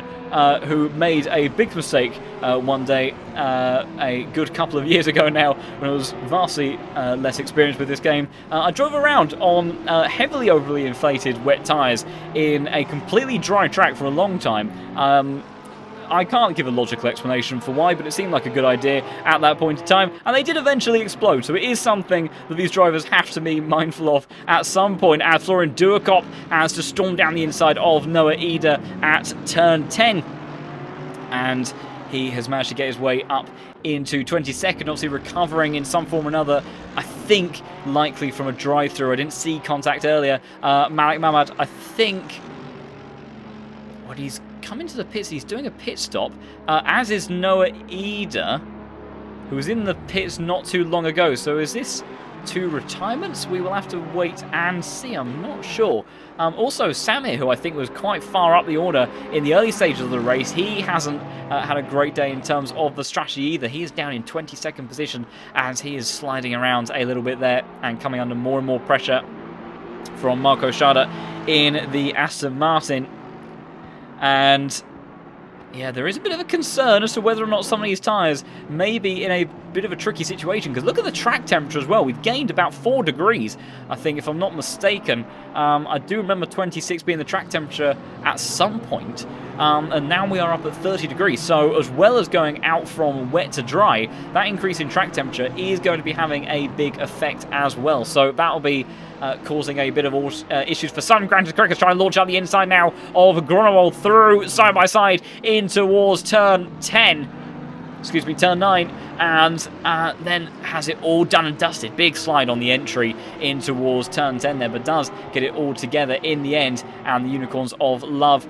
who made a big mistake one day, a good couple of years ago now, when I was vastly less experienced with this game, I drove around on heavily overly inflated wet tyres in a completely dry track for a long time. I can't give a logical explanation for why, but it seemed like a good idea at that point in time, and they did eventually explode, so it is something that these drivers have to be mindful of at some point, as Florian Duerkop has to storm down the inside of Noah Eder at turn 10, and he has managed to get his way up into 22nd, obviously recovering in some form or another, I think likely from a drive-through. I didn't see contact earlier. Malik Mamad, I think, what he's come into the pits, he's doing a pit stop, as is Noah Eder, who was in the pits not too long ago. So is this 2 retirements? We will have to wait and see, I'm not sure. Also, Samir, who I think was quite far up the order in the early stages of the race, he hasn't had a great day in terms of the strategy either. He is down in 22nd position as he is sliding around a little bit there and coming under more and more pressure from Marco Schade in the Aston Martin. And Yeah, there is a bit of a concern as to whether or not some of these tyres may be in a bit of a tricky situation, because look at the track temperature as well. We've gained about 4 degrees, I think, if I'm not mistaken. I do remember 26 being the track temperature at some point, and now we are up at 30 degrees. So as well as going out from wet to dry, that increase in track temperature is going to be having a big effect as well. So that'll be causing a bit of issues for some. Granted, Cricket's trying to launch out the inside now of Grunewald through side by side in towards turn 10. Excuse me, turn 9, and then has it all done and dusted. Big slide on the entry in towards turn 10 there, but does get it all together in the end. And the Unicorns of Love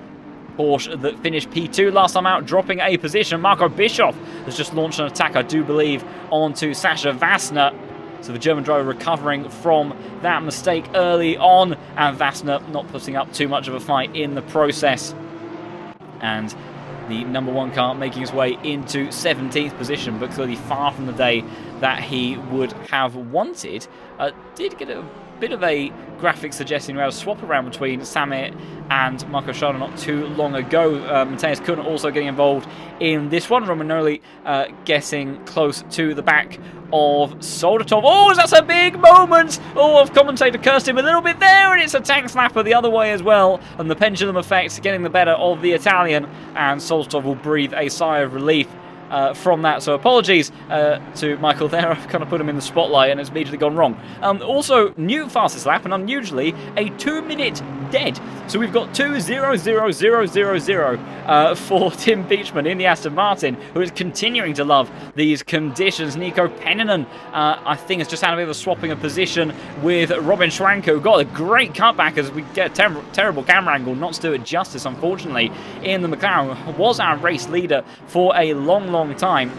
Porsche that finished P2 last time out, dropping a position. Marco Bischoff has just launched an attack, I do believe, onto Sasha Vassner. So the German driver recovering from that mistake early on, and Vassner not putting up too much of a fight in the process. And the number 1 car making his way into 17th position, but clearly far from the day that he would have wanted. Did get a bit of a graphic suggesting we had a swap around between Samir and Marco Schade not too long ago. Matthias Kuhn also getting involved in this one. Romanoli getting close to the back of Soldatov. Oh, that's a big moment! Oh, I've commentator cursed him a little bit there, and it's a tank slapper the other way as well. And the pendulum effect getting the better of the Italian, and Soldatov will breathe a sigh of relief from that. So apologies to Michael there. I've kind of put him in the spotlight and it's immediately gone wrong. Also, new fastest lap, and unusually a 2-minute dead. So we've got 2:00,000 for Tim Beechman in the Aston Martin, who is continuing to love these conditions. Nico Pennanen, I think, has just had a bit of a swapping of position with Robin Schwanko. Got a great cutback as we get a terrible camera angle, not to do it justice, unfortunately, in the McLaren. Was our race leader for a long time.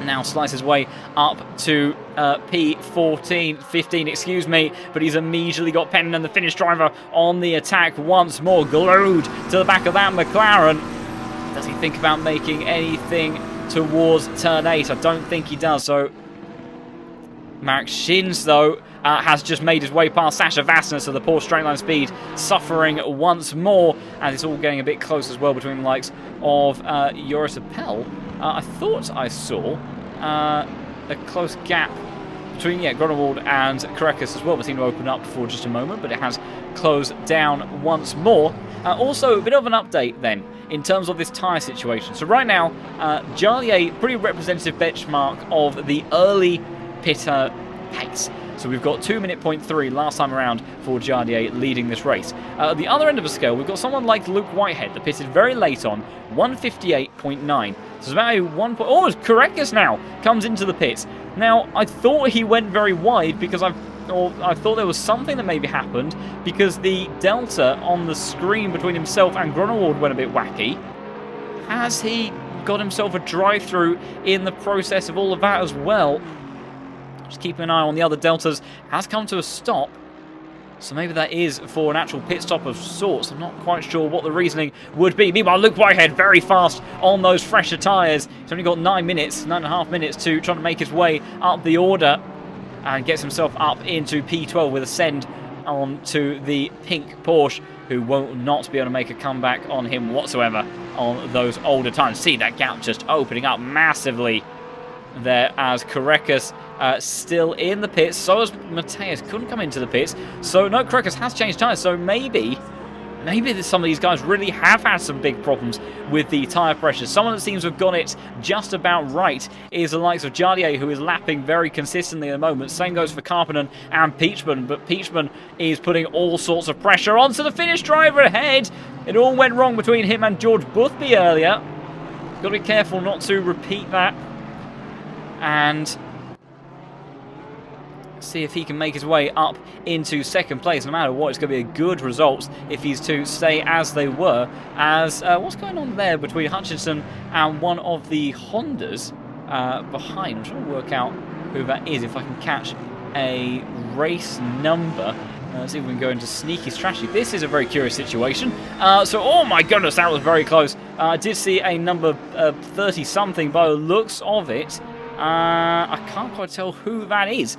Now slices his way up to P15, excuse me, but he's immediately got Penn and the Finnish driver on the attack once more, glued to the back of that McLaren. Does he think about making anything towards turn 8? I don't think he does. So Marek Schins, though, has just made his way past Sasha Vassner, so the poor straight line speed suffering once more, and it's all getting a bit close as well between the likes of Joris Appel. I thought I saw a close gap between Grunewald and Karekas as well. That seemed to open up for just a moment, but it has closed down once more. Also, a bit of an update then in terms of this tyre situation. So right now, Jarlier, pretty representative benchmark of the early pitter pace. So we've got 2:03 last time around for Jardier leading this race. At the other end of the scale, we've got someone like Luke Whitehead that pitted very late on, 1:58.9. So it's about a 1 point... Oh, Karekas now comes into the pits. Now, I thought he went very wide because I thought there was something that maybe happened because the delta on the screen between himself and Grunewald went a bit wacky. Has he got himself a drive-through in the process of all of that as well? Just keeping an eye on the other deltas. Has come to a stop. So maybe that is for an actual pit stop of sorts. I'm not quite sure what the reasoning would be. Meanwhile, Luke Whitehead very fast on those fresher tyres. He's only got 9.5 minutes to try to make his way up the order and gets himself up into P12 with a send on to the pink Porsche, who will not be able to make a comeback on him whatsoever on those older tyres. See that gap just opening up massively there as Karekas still in the pits. So as Matthias couldn't come into the pits. So no, Karekas has changed tyres. So maybe some of these guys really have had some big problems with the tyre pressure. Someone that seems to have got it just about right is the likes of Jardier, who is lapping very consistently at the moment. Same goes for Karppinen and Peachman, but Peachman is putting all sorts of pressure onto the Finnish driver ahead. It all went wrong between him and George Boothby earlier. Got to be careful not to repeat that. And see if he can make his way up into second place. No matter what, it's going to be a good result if he's to stay as they were. As what's going on there between Hutchinson and one of the Hondas behind? I'm trying to work out who that is, if I can catch a race number. Let's see if we can go into sneaky strategy. This is a very curious situation. So, oh my goodness, that was very close. I did see a number 30-something by the looks of it. I can't quite tell who that is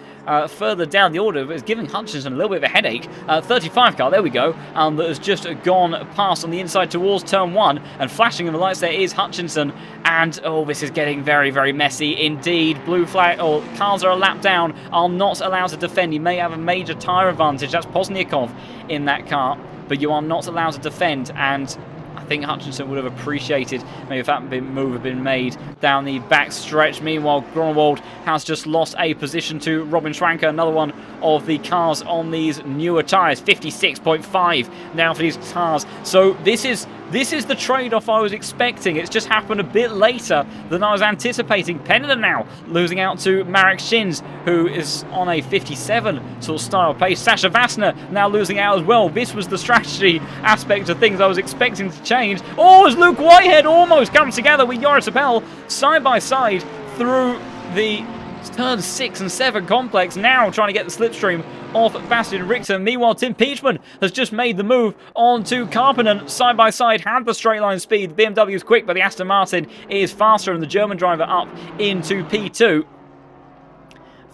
further down the order, but it's giving Hutchinson a little bit of a headache. 35 car, there we go, that has just gone past on the inside towards turn 1, and flashing in the lights there is Hutchinson, and oh, this is getting very, very messy indeed. Blue flag, or cars are a lap down, are not allowed to defend. You may have a major tyre advantage, that's Pozniakov in that car, but you are not allowed to defend, and I think Hutchinson would have appreciated maybe if that move had been made down the back stretch. Meanwhile, Grunewald has just lost a position to Robin Schwanker, another one of the cars on these newer tyres. 56.5 now for these cars. So this is the trade-off I was expecting. It's just happened a bit later than I was anticipating. Penninger now losing out to Marek Shins, who is on a 57 sort of style pace. Sasha Vassner now losing out as well. This was the strategy aspect of things I was expecting to change. Oh, as Luke Whitehead almost comes together with Joris Appel side by side through the turn 6 and 7 complex, now trying to get the slipstream off Bastian Richter. Meanwhile, Tim Peachman has just made the move onto Karppinen. Side by side, had the straight line speed. The BMW is quick, but the Aston Martin is faster, and the German driver up into P2.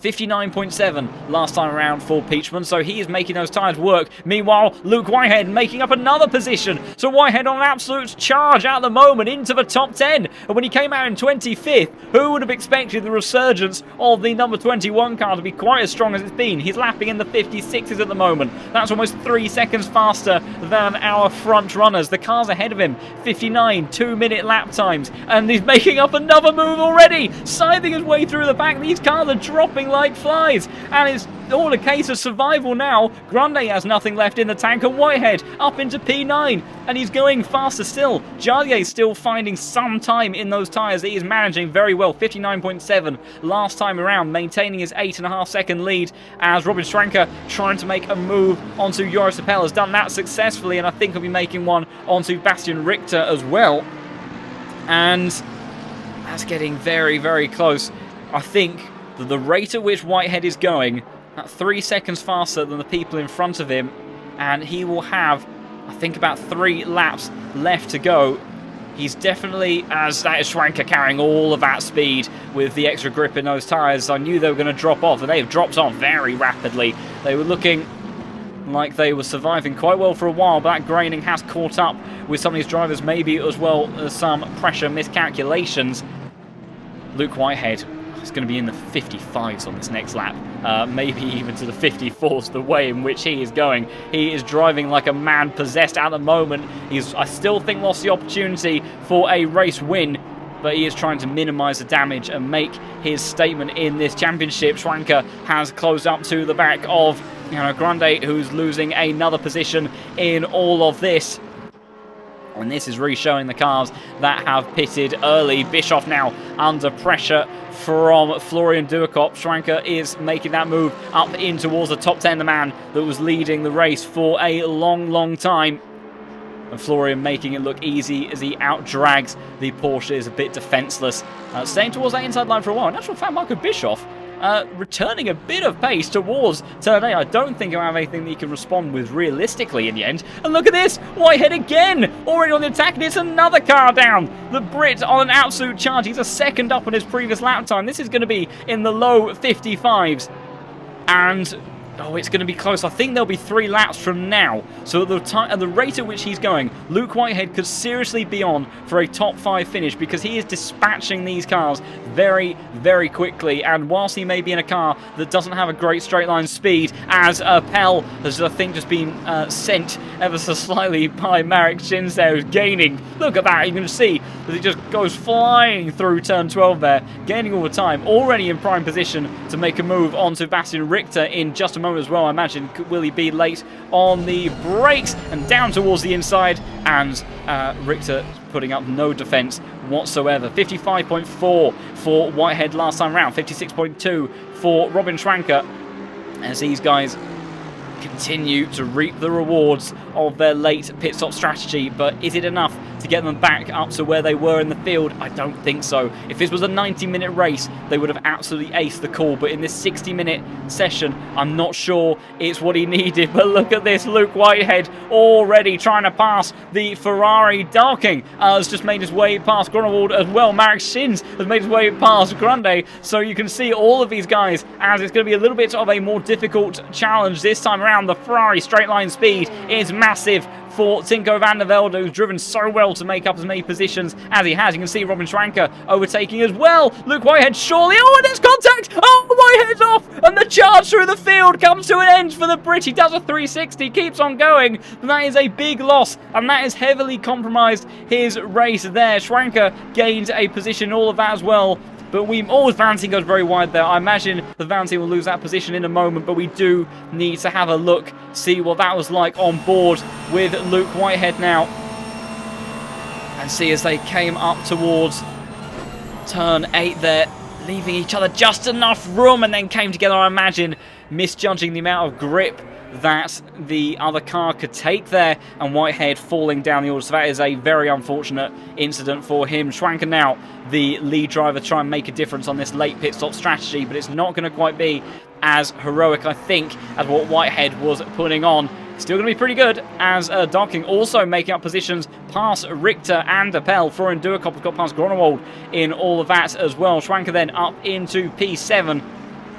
59.7 last time around for Peachman, so he is making those tyres work. Meanwhile, Luke Whitehead making up another position. So Whitehead on an absolute charge at the moment into the top 10. And when he came out in 25th, who would have expected the resurgence of the number 21 car to be quite as strong as it's been? He's lapping in the 56s at the moment. That's almost 3 seconds faster than our front runners. The car's ahead of him. 59 2-minute lap times. And he's making up another move already. Scything his way through the back. These cars are dropping like flies, and it's all a case of survival now. Grande has nothing left in the tank, and Whitehead up into P9, and he's going faster still. Jardier still finding some time in those tyres. He is managing very well. 59.7 last time around, maintaining his 8.5 second lead, as Robin Schwanker trying to make a move onto Joris Appel has done that successfully, and I think he'll be making one onto Bastian Richter as well. And that's getting very, very close. I think that the rate at which Whitehead is going, at 3 seconds faster than the people in front of him, and he will have, I think, about 3 laps left to go. He's definitely, as that is Schwanker carrying all of that speed with the extra grip in those tyres. I knew they were going to drop off, and they have dropped off very rapidly. They were looking like they were surviving quite well for a while, but that graining has caught up with some of these drivers, maybe as well as some pressure miscalculations. Luke Whitehead is going to be in the 55s on this next lap, maybe even to the 54s, the way in which he is going. He is driving like a man possessed at the moment. He's, I still think, lost the opportunity for a race win, but he is trying to minimise the damage and make his statement in this championship. Schwanker has closed up to the back of Grande, who's losing another position in all of this. And this is really showing the cars that have pitted early. Bischoff now under pressure from Florian Duakop. Schwanker is making that move up in towards the top 10, the man that was leading the race for a long, long time. And Florian making it look easy as he out-drags the Porsche, is a bit defenceless. Staying towards that inside line for a while. In actual fact, Marco Bischoff returning a bit of pace towards turn 8. I don't think he'll have anything that he can respond with realistically in the end. And look at this! Whitehead again! Already on the attack, and it's another car down! The Brit on an absolute charge. He's a second up on his previous lap time. This is going to be in the low 55s. And oh, it's going to be close. I think there'll be 3 laps from now. So at the rate at which he's going, Luke Whitehead could seriously be on for a top 5 finish, because he is dispatching these cars very, very quickly. And whilst he may be in a car that doesn't have a great straight line speed, as Appel has, I think, just been sent ever so slightly by Marek Shins there, who's gaining. Look at that. You can see that he just goes flying through turn 12 there, gaining all the time. Already in prime position to make a move onto Bastian Richter in just a moment as well. I imagine, will he be late on the brakes, and down towards the inside, and Richter putting up no defence whatsoever. 55.4 for Whitehead last time round, 56.2 for Robin Schwanker, as these guys continue to reap the rewards of their late pit stop strategy. But is it enough to get them back up to where they were in the field? I don't think so. If this was a 90-minute race, they would have absolutely aced the call. But in this 60-minute session, I'm not sure it's what he needed. But look at this, Luke Whitehead already trying to pass the Ferrari. Darking has just made his way past Grunewald as well. Marek Shins has made his way past Grande. So you can see all of these guys, as it's going to be a little bit of a more difficult challenge this time around. The Ferrari straight line speed is massive for Tinko van der Velde, who's driven so well to make up as many positions as he has. You can see Robin Schwanker overtaking as well. Luke Whitehead surely. Oh, and there's contact. Oh, Whitehead's off. And the charge through the field comes to an end for the Brit. He does a 360, keeps on going. But that is a big loss, and that has heavily compromised his race there. Schwanker gains a position in all of that as well. But Valentin goes very wide there. I imagine the Valentin will lose that position in a moment, but we do need to have a look, see what that was like on board with Luke Whitehead now. And see as they came up towards turn 8 there, leaving each other just enough room, and then came together, I imagine, misjudging the amount of grip that the other car could take there, and Whitehead falling down the order. So that is a very unfortunate incident for him. Schwanker now the lead driver, try and make a difference on this late pit stop strategy, but it's not going to quite be as heroic, I think, as what Whitehead was putting on. Still going to be pretty good, as Darking also making up positions past Richter and Appel. Florian Duerkop has got past Grunewald in all of that as well. Schwanker then up into P7.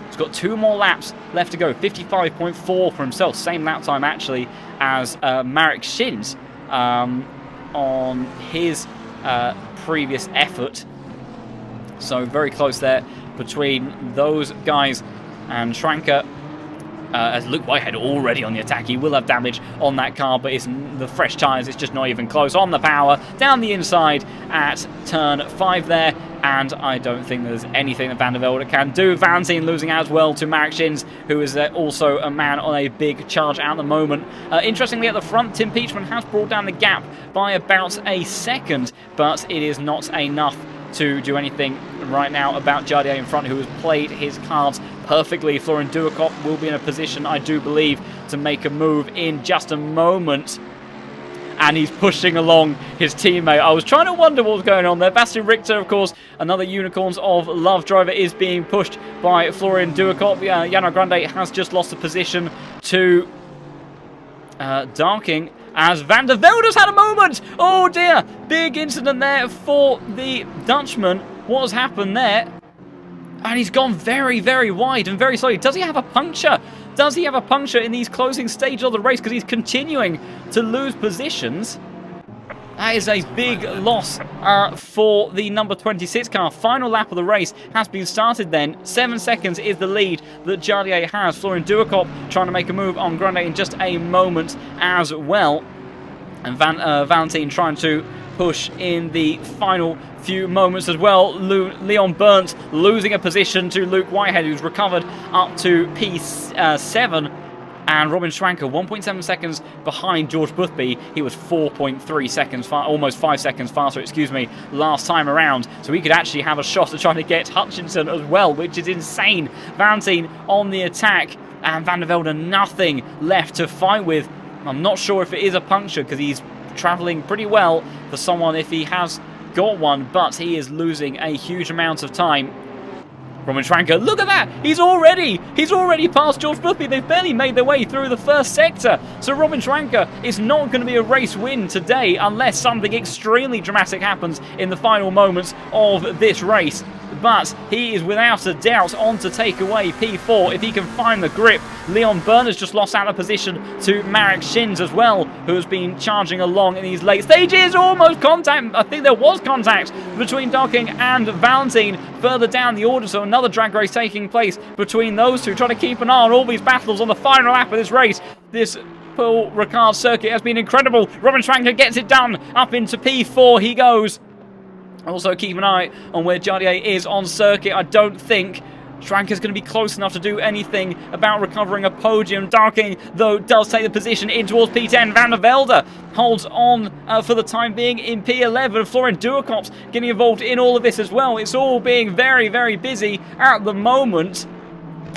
He's got 2 more laps left to go. 55.4 for himself. Same lap time, actually, as Marek Shins on his previous effort. So very close there between those guys. And Schwanker, as Luke Whitehead already on the attack, he will have damage on that car, but it's the fresh tyres, it's just not even close. On the power, down the inside at turn 5 there. And I don't think there's anything that Van der Velde can do. Valentin losing out as well to Marek Shins, who is also a man on a big charge at the moment. Interestingly, at the front, Tim Peachman has brought down the gap by about a second, but it is not enough to do anything right now about Jardier in front, who has played his cards perfectly. Florian Duerkop will be in a position, I do believe, to make a move in just a moment. And he's pushing along his teammate. I was trying to wonder what was going on there. Bastian Richter, of course, another Unicorns of Love driver, is being pushed by Florian Duerkop. Jano Grande has just lost a position to Darking, as Van der Velde's had a moment. Oh dear, big incident there for the Dutchman. What has happened there? And he's gone very, very wide and very slowly. Does he have a puncture? Does he have a puncture in these closing stages of the race? Because he's continuing to lose positions. That is a big loss for the number 26 car. Final lap of the race has been started then. 7 seconds is the lead that Jardier has. Florian Duerkop trying to make a move on Grande in just a moment as well. And Valentin trying to push in the final few moments as well. Leon Burnt losing a position to Luke Whitehead, who's recovered up to P7. And Robin Schwanker, 1.7 seconds behind George Boothby. He was 4.3 seconds, almost 5 seconds faster, last time around. So he could actually have a shot at trying to get Hutchinson as well, which is insane. Valentin on the attack, and Van der Velde nothing left to fight with. I'm not sure if it is a puncture, because he's travelling pretty well for someone if he has got one, but he is losing a huge amount of time. Robin Schwanker, look at that! He's already passed George Boothby. They've barely made their way through the first sector. So Robin Schwanker is not going to be a race win today unless something extremely dramatic happens in the final moments of this race. But he is without a doubt on to take away P4 if he can find the grip. Leon Byrne has just lost out of position to Marek Shins as well, who has been charging along in these late stages. Almost contact. I think there was contact between Darking and Valentin further down the order. So another drag race taking place between those two, trying to keep an eye on all these battles on the final lap of this race. This Paul Ricard circuit has been incredible. Robin Schwanker gets it done. Up into P4 he goes. Also keep an eye on where Jardier is on circuit. I don't think Schwanker's going to be close enough to do anything about recovering a podium. Darking, though, does take the position in towards P10. Van der Velde holds on for the time being in P11. Florian Duerkop's getting involved in all of this as well. It's all being very, very busy at the moment.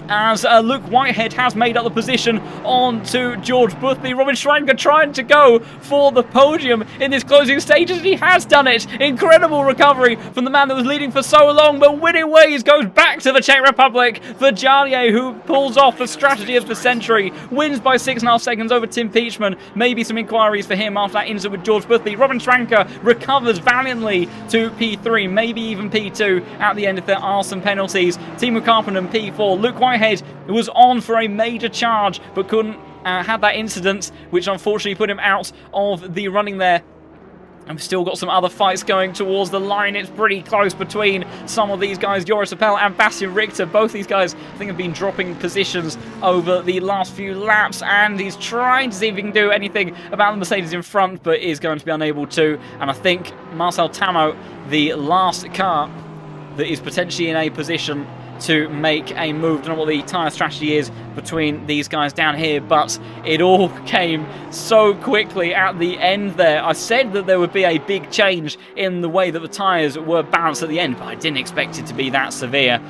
as Luke Whitehead has made up the position on to George Boothby. Robin Schranker trying to go for the podium in this closing stages, and he has done it. Incredible recovery from the man that was leading for so long, but winning ways goes back to the Czech Republic for Jarnier, who pulls off the strategy of the century, wins by 6.5 seconds over Tim Peachman. Maybe some inquiries for him after that incident with George Boothby. Robin Schranker recovers valiantly to P3, maybe even P2 at the end if there are some penalties. Timo Karppinen P4. Luke Whitehead was on for a major charge but couldn't had that incident which unfortunately put him out of the running there. And we've still got some other fights going towards the line. It's pretty close between some of these guys, Joris Appel and Bastian Richter. Both these guys, I think, have been dropping positions over the last few laps, and he's trying to see if he can do anything about the Mercedes in front, but is going to be unable to. And I think Marcel Tamo, the last car that is potentially in a position to make a move. Don't know what the tyre strategy is between these guys down here, but it all came so quickly at the end there. I said that there would be a big change in the way that the tyres were balanced at the end, but I didn't expect it to be that severe.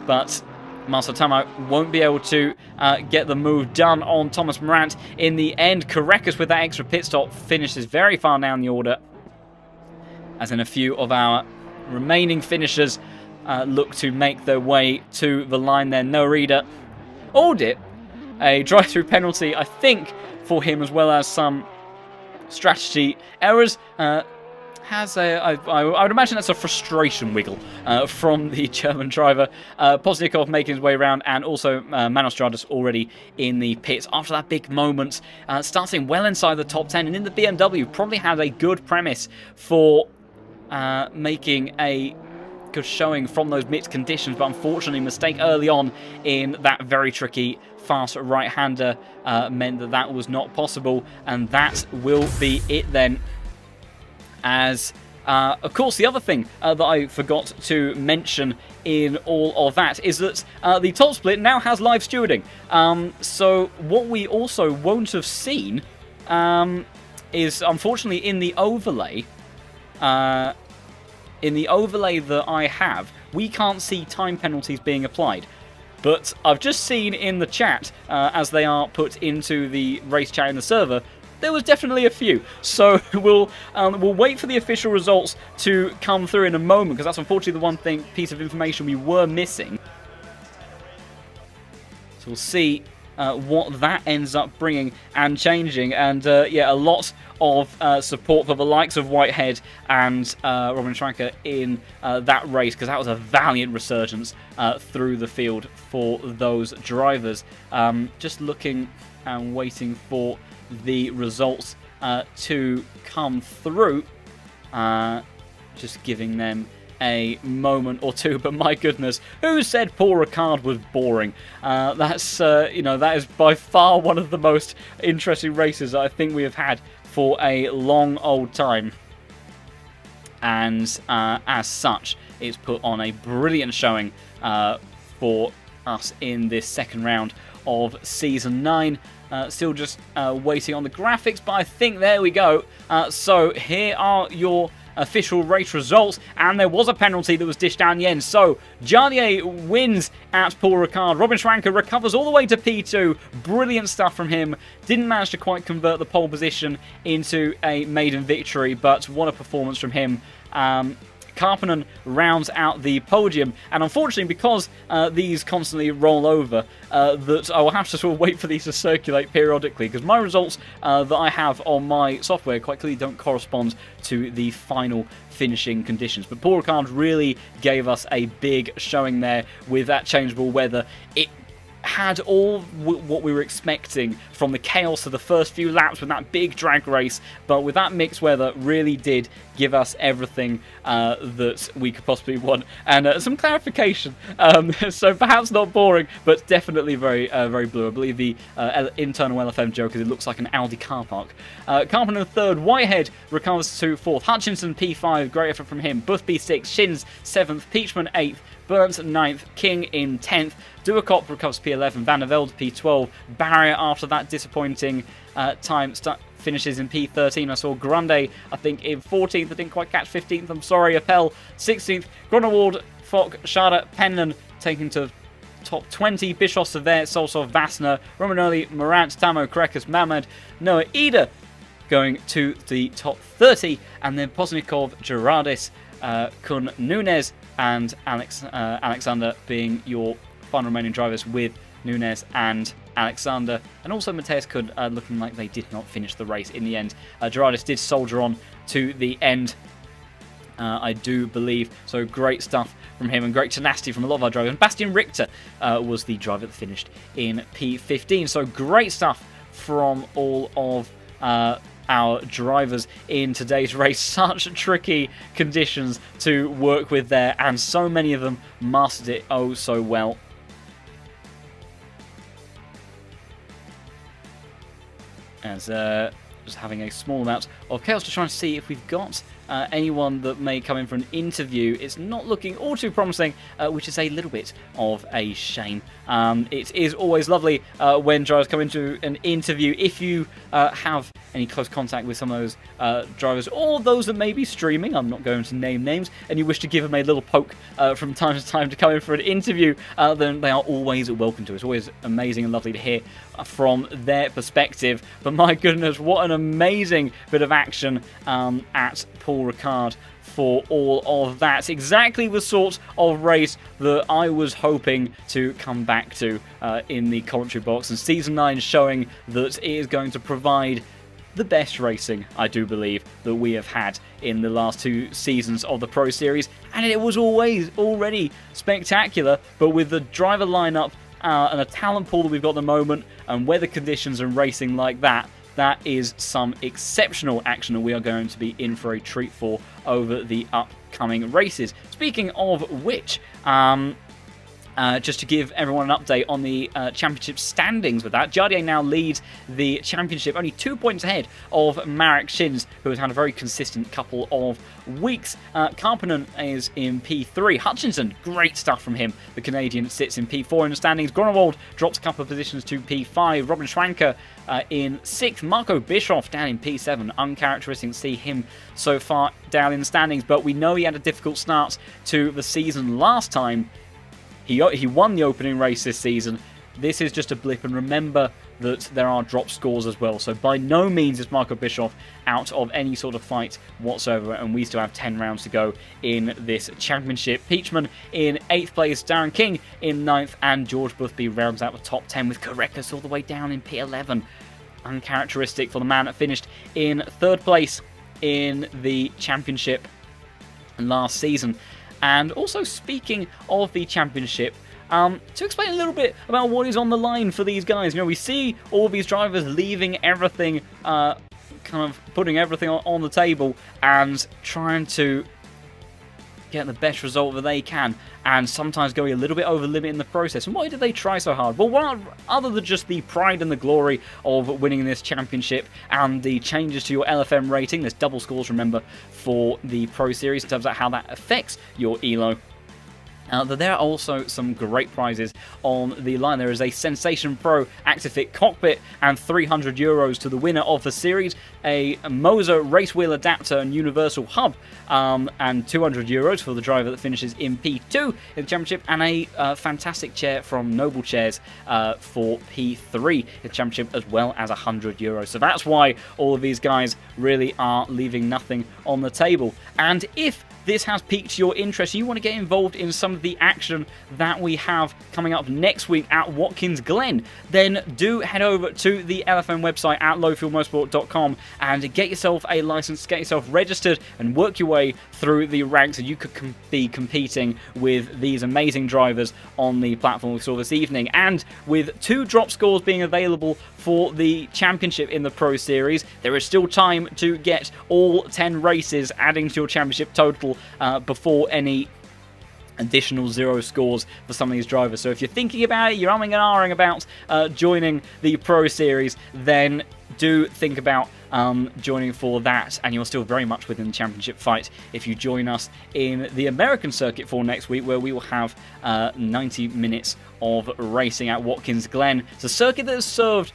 But Marcel Tamo won't be able to get the move done on Thomas Morant in the end. Korekis, with that extra pit stop, finishes very far down the order, as in a few of our remaining finishers look to make their way to the line there. Norida Audit, a drive-through penalty, I think, for him, as well as some strategy errors. I would imagine that's a frustration wiggle from the German driver. Poznikov making his way around, and also Manos Stradus already in the pits after that big moment, starting well inside the top 10. And in the BMW, probably had a good premise for making a good showing from those mixed conditions, but unfortunately mistake early on in that very tricky fast right-hander meant that that was not possible, and that will be it then. As of course, the other thing that I forgot to mention in all of that is that the top split now has live stewarding. So what we also won't have seen is, unfortunately, in the overlay. In the overlay that I have, we can't see time penalties being applied. But I've just seen in the chat, as they are put into the race chat in the server, there was definitely a few. So we'll wait for the official results to come through in a moment, because that's unfortunately the one piece of information we were missing. So we'll see what that ends up bringing and changing. And yeah, a lot of support for the likes of Whitehead and Robin Schranker in that race, because that was a valiant resurgence through the field for those drivers. Just looking and waiting for the results to come through. Just giving them a moment or two, but my goodness, who said Paul Ricard was boring? That's that is by far one of the most interesting races I think we have had for a long old time, and as such, it's put on a brilliant showing for us in this second round of Season 9. Still just waiting on the graphics, but I think there we go. So here are your official race results, and there was a penalty that was dished down in the end. So Jarnier wins at Paul Ricard. Robin Schranker recovers all the way to P2. Brilliant stuff from him. Didn't manage to quite convert the pole position into a maiden victory, but what a performance from him. Karppinen rounds out the podium, and unfortunately, because these constantly roll over, that I will have to sort of wait for these to circulate periodically, because my results that I have on my software quite clearly don't correspond to the final finishing conditions. But Paul Ricard really gave us a big showing there with that changeable weather. It had all what we were expecting from the chaos of the first few laps with that big drag race, but with that mixed weather really did give us everything that we could possibly want. And some clarification, so perhaps not boring, but definitely very very blue. I believe the internal LFM joke is it looks like an Audi car park. Karppinen third, Whitehead recovers to fourth, Hutchinson P5, great effort from him, Boothby 6th, Shins 7th, Peachman 8th, Burns 9th, King in 10th, Duacop recovers P11, Van der Velde P12, Barrier after that disappointing time finishes in P13. I saw Grande, I think, in 14th, I didn't quite catch 15th, I'm sorry. Appel 16th, Gronewald, Fock, Schade, Penland taking to top 20. Bischoff, Sever, Solsov, Vassner, Romanoli, Morant, Tamo, Krekas, Mamad, Noah, Ida going to the top 30. And then Posnikov, Gerardis, Kun, Nunes, and Alexander being your final remaining drivers, with Nunes and Alexander, and also Mateus Kun looking like they did not finish the race in the end. Gerardis did soldier on to the end, I do believe. So great stuff from him and great tenacity from a lot of our drivers. And Bastian Richter was the driver that finished in P15. So great stuff from all of our drivers in today's race. Such tricky conditions to work with there, and so many of them mastered it oh so well. As just having a small amount of chaos to try and see if we've got anyone that may come in for an interview. It's not looking all too promising, which is a little bit of a shame. It is always lovely when drivers come into an interview. If you have any close contact with some of those drivers, or those that may be streaming, I'm not going to name names, and you wish to give them a little poke from time to time to come in for an interview, then they are always welcome to. It's always amazing and lovely to hear from their perspective. But my goodness, what an amazing bit of action at Paul Ricard for all of that. Exactly the sort of race that I was hoping to come back to in the commentary box, and Season 9 showing that it is going to provide the best racing, I do believe, that we have had in the last 2 seasons of the Pro Series, and it was already spectacular. But with the driver lineup and a talent pool that we've got at the moment, and weather conditions and racing like that, that is some exceptional action that we are going to be in for a treat for over the upcoming races. Speaking of which, just to give everyone an update on the championship standings with that, Jardier now leads the championship, only 2 points ahead of Marek Shins, who has had a very consistent couple of weeks. Karpinen is in P3. Hutchinson, great stuff from him. The Canadian sits in P4 in the standings. Gronewald drops a couple of positions to P5. Robin Schwanker in 6th. Marco Bischoff down in P7. Uncharacteristic to see him so far down in the standings, but we know he had a difficult start to the season last time. He won the opening race this season. This is just a blip, and remember that there are drop scores as well. So by no means is Marco Bischoff out of any sort of fight whatsoever, and we still have 10 rounds to go in this championship. Peachman in 8th place, Darren King in 9th, and George Boothby rounds out the top 10 with Korekas all the way down in P11. Uncharacteristic for the man that finished in 3rd place in the championship last season. And also, speaking of the championship, to explain a little bit about what is on the line for these guys. You know, we see all these drivers leaving everything, kind of putting everything on the table and trying to get the best result that they can, and sometimes going a little bit over the limit in the process. And why did they try so hard? Well, other than just the pride and the glory of winning this championship and the changes to your LFM rating, there's double scores, remember, for the Pro Series in terms of how that affects your ELO. There are also some great prizes on the line. There is a Sensation Pro Actifit cockpit and €300 to the winner of the series, a Moser race wheel adapter and universal hub, and €200 for the driver that finishes in P2 in the championship, and a fantastic chair from Noble Chairs for P3 in the championship, as well as €100. So that's why all of these guys really are leaving nothing on the table. And if this has piqued your interest, you want to get involved in some of the action that we have coming up next week at Watkins Glen, then do head over to the LFM website at lowfuelmotorsport.com and get yourself a license, get yourself registered, and work your way through the ranks, and you could be competing with these amazing drivers on the platform we saw this evening. And with 2 drop scores being available for the championship in the Pro Series, there is still time to get all 10 races adding to your championship total before any additional 0 scores for some of these drivers. So if you're thinking about it, you're umming and ahhing about joining the Pro Series, then do think about joining for that, and you're still very much within the championship fight if you join us in the American circuit for next week, where we will have 90 minutes of racing at Watkins Glen. It's a circuit that has served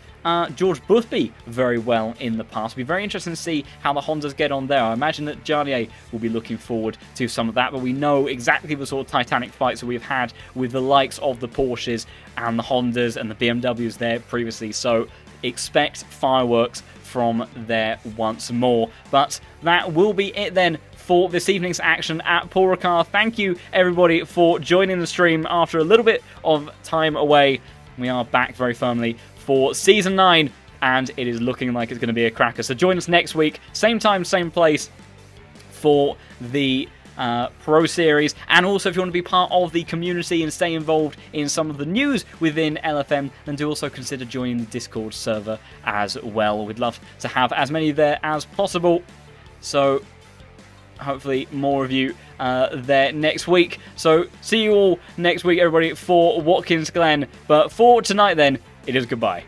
George Boothby very well in the past. It'll be very interesting to see how the Hondas get on there. I imagine that Jarnier will be looking forward to some of that, but we know exactly the sort of titanic fights that we've had with the likes of the Porsches and the Hondas and the BMWs there previously, so expect fireworks from there once more. But that will be it then for this evening's action at Paul Ricard. Thank you everybody for joining the stream after a little bit of time away. We are back very firmly for Season 9, and it is looking like it's going to be a cracker. So join us next week, same time, same place, for the Pro Series. And also, if you want to be part of the community and stay involved in some of the news within LFM, then do also consider joining the Discord server as well. We'd love to have as many there as possible. So hopefully more of you there next week. So see you all next week, everybody, for Watkins Glen. But for tonight then, it is goodbye.